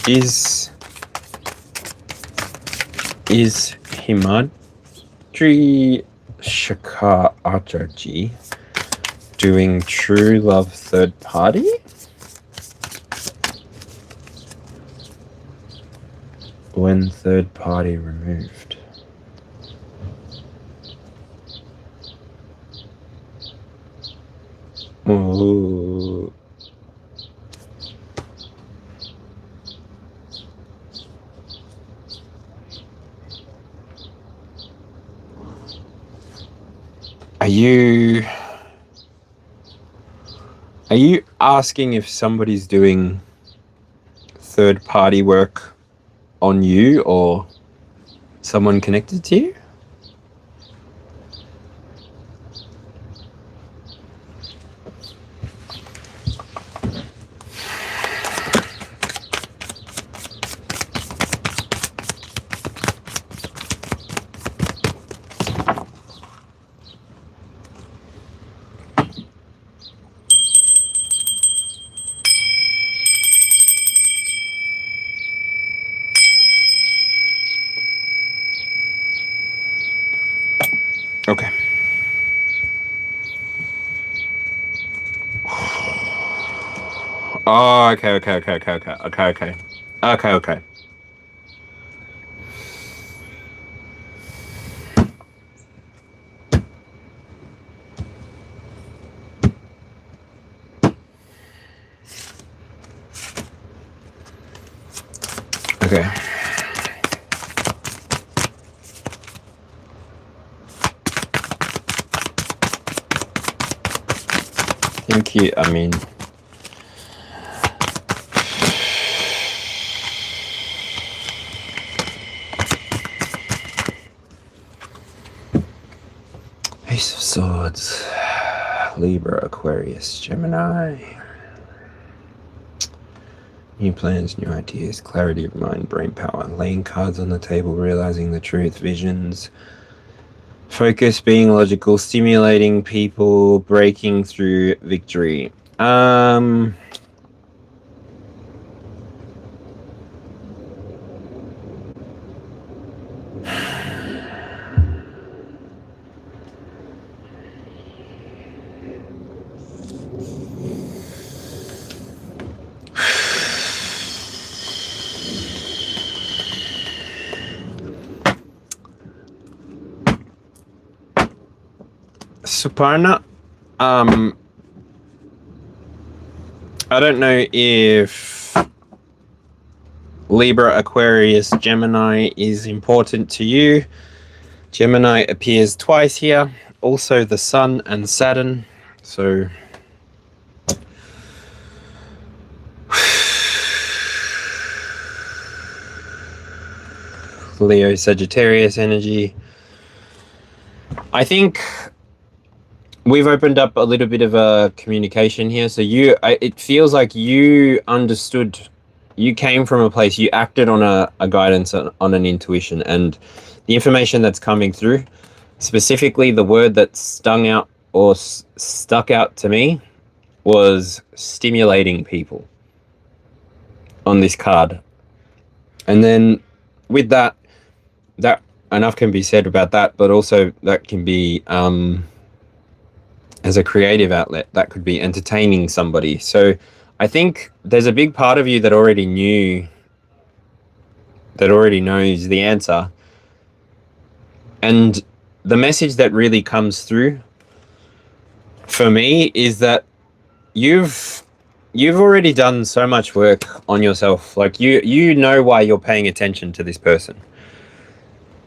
Is Himadri Shakar Acharji doing true love third party? When third party removed? Ooh. Are you asking if somebody's doing third party work on you or someone connected to you? Okay. Oh, okay. Okay. Thank you. I mean, Ace of Swords, Libra, Aquarius, Gemini. New plans, new ideas, clarity of mind, brain power, laying cards on the table, realizing the truth, visions, focus, being logical, stimulating people, breaking through, victory. Suparna, I don't know if Libra, Aquarius, Gemini is important to you. Gemini appears twice here, also the Sun and Saturn, so Leo, Sagittarius energy. I think we've opened up a little bit of a communication here. So it feels like you understood, you came from a place, you acted on a guidance, on an intuition, and the information that's coming through, specifically the word that stung out or stuck out to me was stimulating people on this card. And then with that enough can be said about that, but also that can be as a creative outlet. That could be entertaining somebody. So I think there's a big part of you that already knows the answer. And the message that really comes through for me is that you've already done so much work on yourself. Like you know why you're paying attention to this person.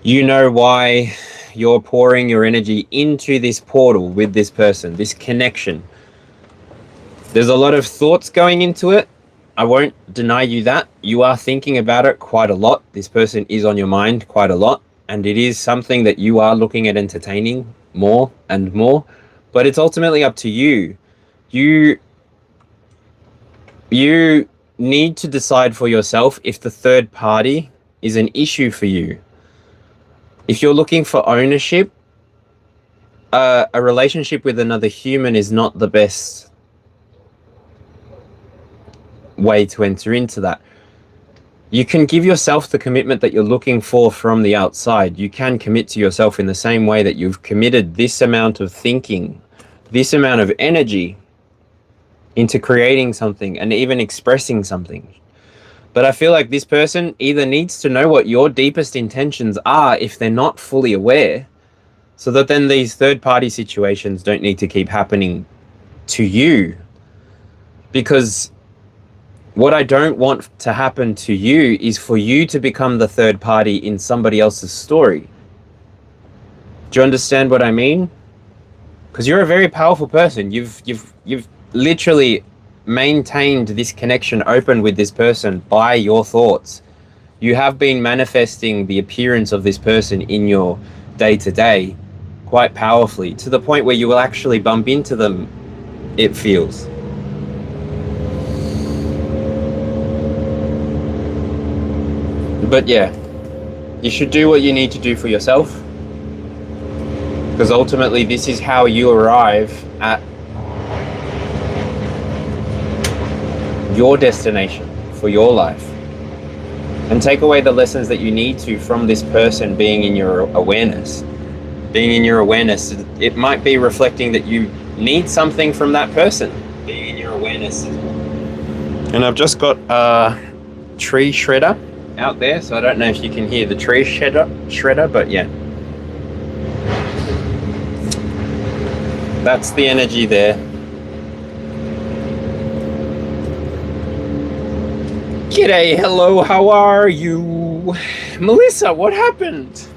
You know why you're pouring your energy into this portal with this person, this connection. There's a lot of thoughts going into it. I won't deny you that. You are thinking about it quite a lot. This person is on your mind quite a lot. And it is something that you are looking at entertaining more and more. But it's ultimately up to you. You need to decide for yourself if the third party is an issue for you. If you're looking for ownership, a relationship with another human is not the best way to enter into that. You can give yourself the commitment that you're looking for from the outside. You can commit to yourself in the same way that you've committed this amount of thinking, this amount of energy into creating something and even expressing something. But I feel like this person either needs to know what your deepest intentions are if they're not fully aware, so that then these third-party situations don't need to keep happening to you. Because what I don't want to happen to you is for you to become the third party in somebody else's story. Do you understand what I mean? Because you're a very powerful person. You've literally maintained this connection open with this person by your thoughts. You have been manifesting the appearance of this person in your day-to-day quite powerfully, to the point where you will actually bump into them, it feels. But yeah, you should do what you need to do for yourself, because ultimately this is how you arrive at your destination for your life. And take away the lessons that you need to from this person being in your awareness. Being in your awareness, it might be reflecting that you need something from that person. Being in your awareness. And I've just got a tree shredder out there, so I don't know if you can hear the tree shredder, but yeah. That's the energy there. G'day, hello, how are you? Melissa, what happened?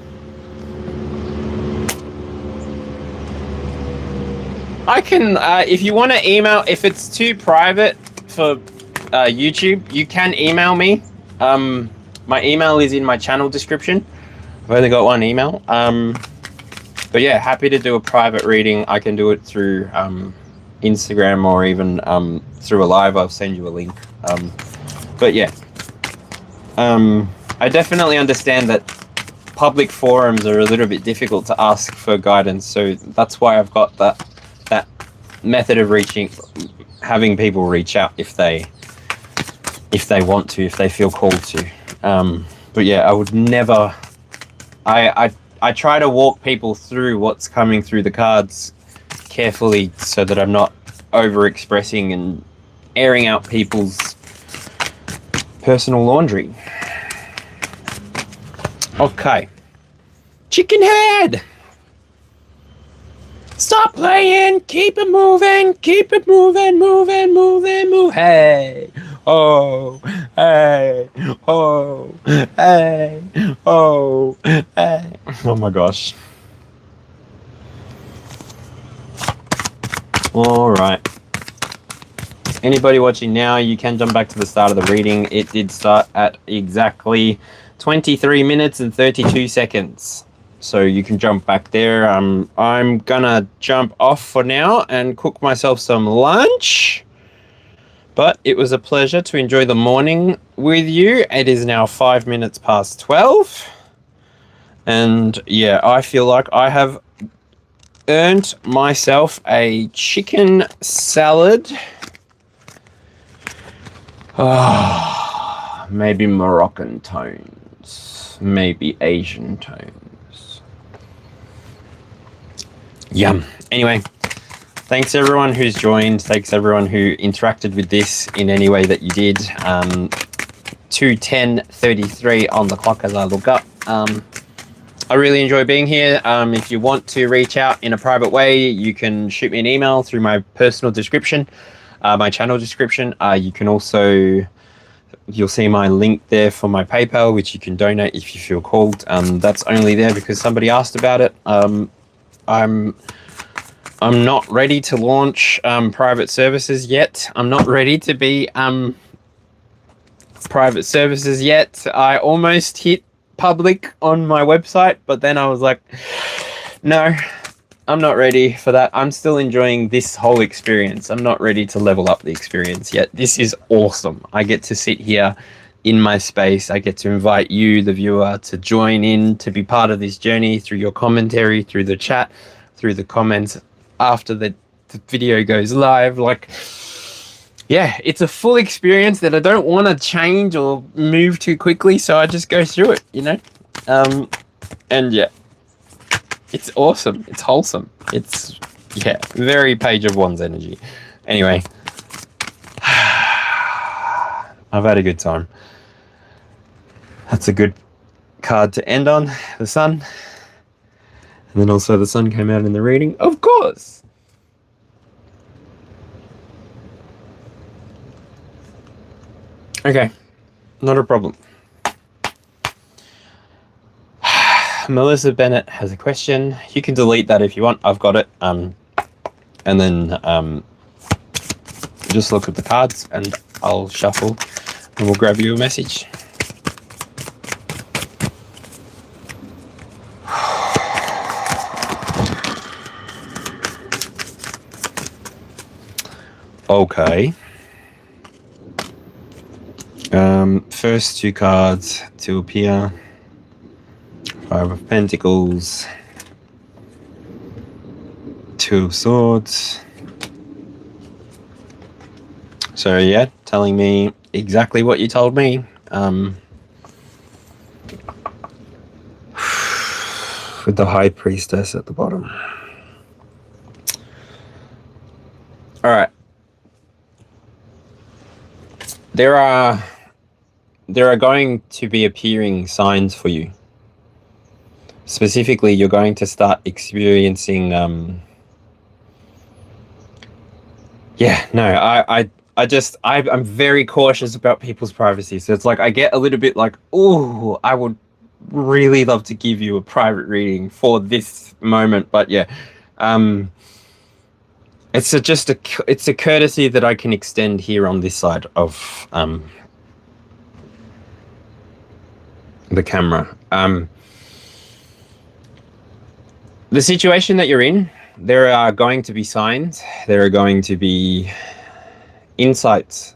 I can, if you want to email, if it's too private for YouTube, you can email me. My email is in my channel description. I've only got one email. But yeah, happy to do a private reading. I can do it through Instagram or even through a live. I'll send you a link. But yeah, I definitely understand that public forums are a little bit difficult to ask for guidance. So that's why I've got that method of having people reach out if they want to, if they feel called to. But yeah, I would never, I try to walk people through what's coming through the cards carefully so that I'm not over expressing and airing out people's personal laundry. Okay. Chicken head! Stop playing! Keep it moving! Keep it moving, moving, moving, move. Hey! Oh! Hey! Oh! Hey! Oh! Hey! Oh my gosh. Alright. Anybody watching now, you can jump back to the start of the reading. It did start at exactly 23 minutes and 32 seconds. So you can jump back there. I'm gonna jump off for now and cook myself some lunch. But it was a pleasure to enjoy the morning with you. It is now 5 minutes past 12. And yeah, I feel like I have earned myself a chicken salad. Maybe Moroccan tones. maybe Asian tones. Yum. Anyway, thanks everyone who's joined. Thanks everyone who interacted with this in any way that you did. 2:10:33 on the clock as I look up. I really enjoy being here. If you want to reach out in a private way, you can shoot me an email through my personal description, my channel description. You can also, you'll see my link there for my PayPal, which you can donate if you feel called. That's only there because somebody asked about it. I'm not ready to launch private services yet. I'm not ready to be private services yet. I almost hit public on my website, but then I was like, no, I'm not ready for that. I'm still enjoying this whole experience. I'm not ready to level up the experience yet. This is awesome. I get to sit here in my space. I get to invite you, the viewer, to join in, to be part of this journey through your commentary, through the chat, through the comments after the video goes live. Like, yeah, it's a full experience that I don't want to change or move too quickly, so I just go through it, you know? And yeah, it's awesome. It's wholesome. It's, yeah, very Page of Wands energy. Anyway, I've had a good time. That's a good card to end on, the sun. And then also the sun came out in the reading, of course. Okay, not a problem. Melissa Bennett has a question. You can delete that if you want. I've got it. And then just look at the cards and I'll shuffle and we'll grab you a message. Okay. First two cards to appear. Five of Pentacles. Two of Swords. So yeah, telling me exactly what you told me. With the High Priestess at the bottom. All right. There are going to be appearing signs for you. Specifically, you're going to start experiencing I'm very cautious about people's privacy. So it's like I get a little bit like, oh, I would really love to give you a private reading for this moment, but yeah. It's a courtesy that I can extend here on this side of the camera. The situation that you're in, there are going to be signs, there are going to be insights.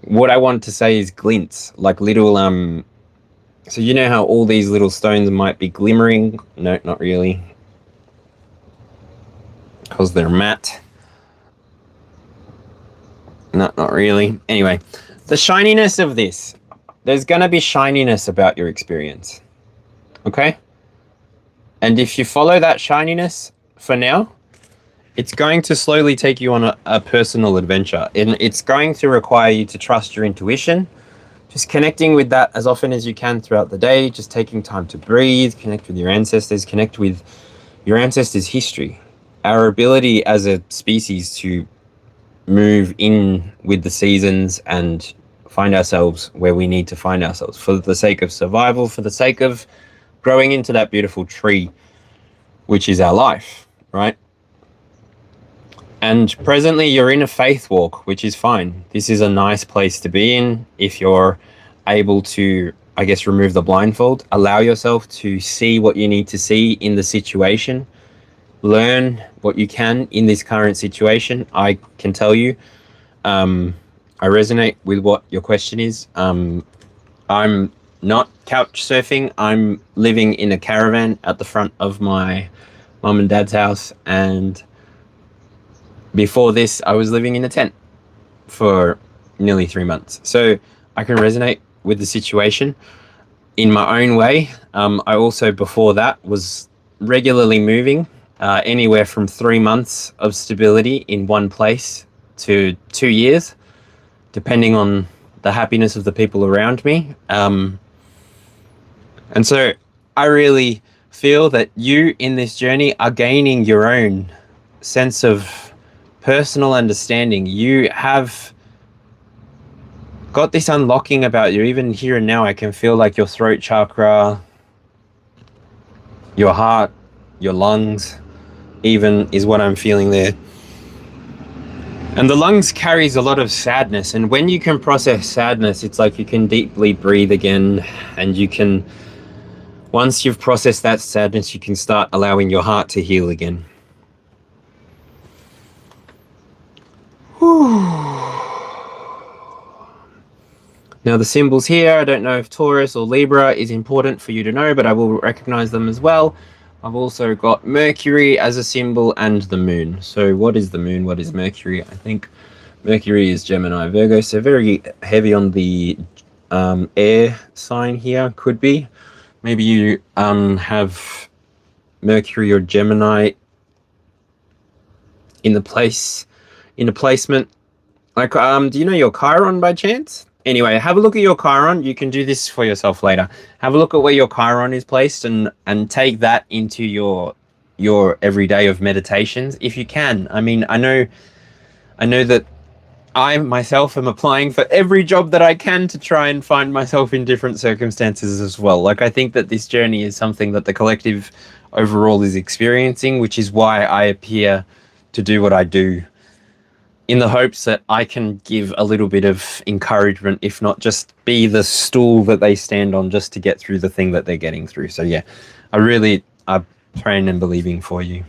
What I want to say is glints, like little so you know how all these little stones might be glimmering? No, not really. Because they're matte. No, not really. Anyway, the shininess of this. There's going to be shininess about your experience. Okay? And if you follow that shininess for now, it's going to slowly take you on a personal adventure. And it's going to require you to trust your intuition. Just connecting with that as often as you can throughout the day. Just taking time to breathe, connect with your ancestors, connect with your ancestors' history. Our ability as a species to move in with the seasons and find ourselves where we need to find ourselves for the sake of survival, for the sake of growing into that beautiful tree, which is our life, right? And presently you're in a faith walk, which is fine. This is a nice place to be in if you're able to, I guess, remove the blindfold, allow yourself to see what you need to see in the situation, learn what you can in this current situation. I can tell you, I resonate with what your question is. I'm not couch surfing. I'm living in a caravan at the front of my mum and dad's house. And before this, I was living in a tent for nearly 3 months. So I can resonate with the situation. in my own way. I also, before that, was regularly moving, anywhere from 3 months of stability in one place to 2 years, depending on the happiness of the people around me. And so I really feel that you in this journey are gaining your own sense of personal understanding. You have got this unlocking about you. Even here and now, I can feel like your throat chakra, your heart, your lungs, even is what I'm feeling there. And the lungs carries a lot of sadness. And when you can process sadness, it's like you can deeply breathe again. And you can, once you've processed that sadness, you can start allowing your heart to heal again. Now the symbols here, I don't know if Taurus or Libra is important for you to know, but I will recognize them as well. I've also got Mercury as a symbol and the moon. So what is the moon? What is Mercury? I think Mercury is Gemini, Virgo, so very heavy on the air sign here, could be. Maybe you have Mercury or Gemini in the placement. Like, do you know your Chiron by chance? Anyway, have a look at your Chiron. You can do this for yourself later. Have a look at where your Chiron is placed and take that into your everyday of meditations if you can. I mean, I know that I myself am applying for every job that I can to try and find myself in different circumstances as well. Like, I think that this journey is something that the collective overall is experiencing, which is why I appear to do what I do, in the hopes that I can give a little bit of encouragement, if not just be the stool that they stand on just to get through the thing that they're getting through. So yeah, I'm praying and believing for you.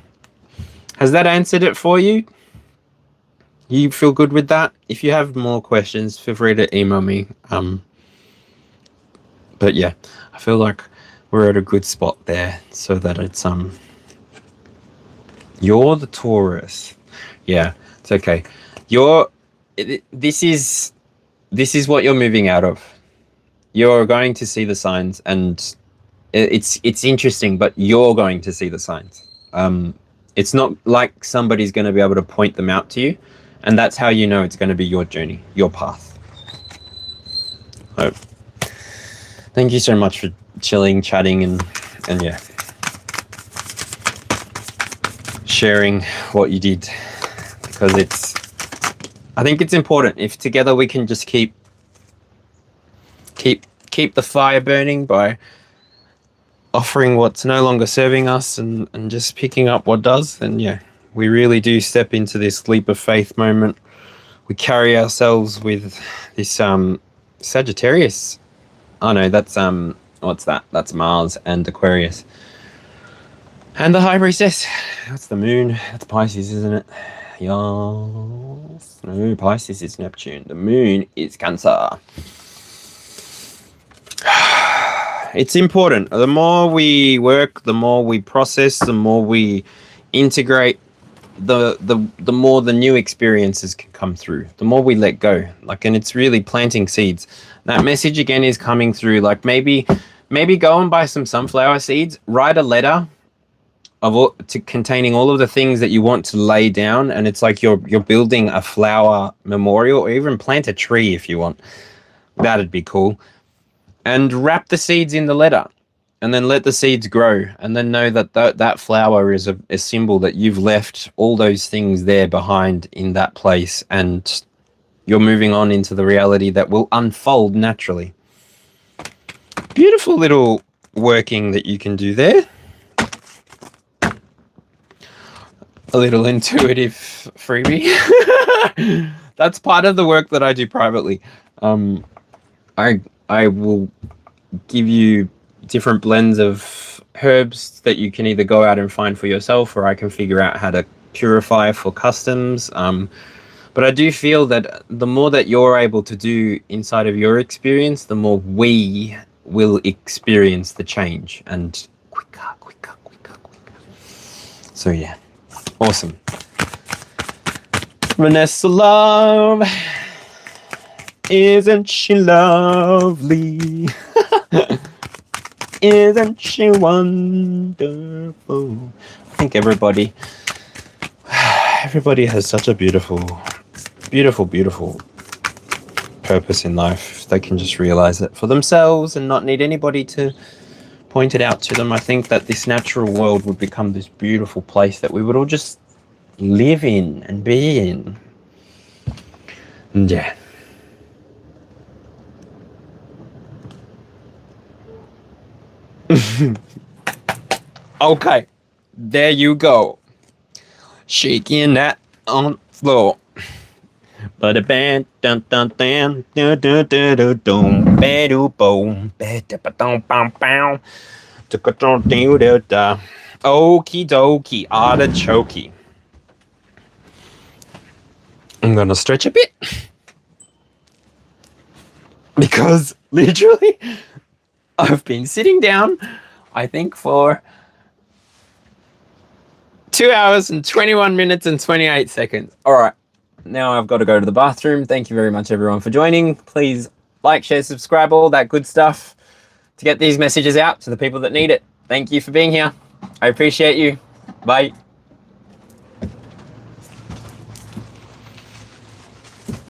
Has that answered it for you? You feel good with that? If you have more questions, feel free to email me. But yeah, I feel like we're at a good spot there, so that it's you're the Taurus. Yeah, it's okay. This is what you're moving out of. You're going to see the signs, and it's interesting, but you're going to see the signs. It's not like somebody's going to be able to point them out to you, and that's how you know it's going to be your journey, your path. So, thank you so much for chilling, chatting, and yeah, sharing what you did, because I think it's important. If together we can just keep the fire burning by offering what's no longer serving us and just picking up what does, then yeah, we really do step into this leap of faith moment. We carry ourselves with this Sagittarius. Oh no, that's what's that? That's Mars and Aquarius. And the High Priestess. That's the moon. That's Pisces, isn't it? Yes. No, Pisces is Neptune. The moon is Cancer. It's important. The more we work, the more we process, the more we integrate, the more the new experiences can come through. The more we let go. Like, and it's really planting seeds. That message again is coming through. Like, maybe go and buy some sunflower seeds. Write a letter containing all of the things that you want to lay down, and it's like you're building a flower memorial, or even plant a tree if you want. That'd be cool. And wrap the seeds in the letter, and then let the seeds grow, and then know that that flower is a symbol that you've left all those things there behind in that place, and you're moving on into the reality that will unfold naturally. Beautiful little working that you can do there. A little intuitive freebie. That's part of the work that I do privately. I will give you different blends of herbs that you can either go out and find for yourself, or I can figure out how to purify for customs. But I do feel that the more that you're able to do inside of your experience, the more we will experience the change, and quicker. So yeah. Awesome. Vanessa Love. Isn't she lovely? Isn't she wonderful? I think everybody has such a beautiful purpose in life. They can just realize it for themselves and not need anybody to point it out to them. I think that this natural world would become this beautiful place that we would all just live in and be in. And yeah. Okay, there you go. Shaking that on the floor. But a band dun dun dun dun dun dun dun dun bedu boom bedum bam bam okie dokie artichoke. I'm gonna stretch a bit because literally I've been sitting down, I think, for 2 hours and 21 minutes and 28 seconds. All right. Now I've got to go to the bathroom. Thank you very much, everyone, for joining. Please like, share, subscribe, all that good stuff to get these messages out to the people that need it. Thank you for being here. I appreciate you. Bye.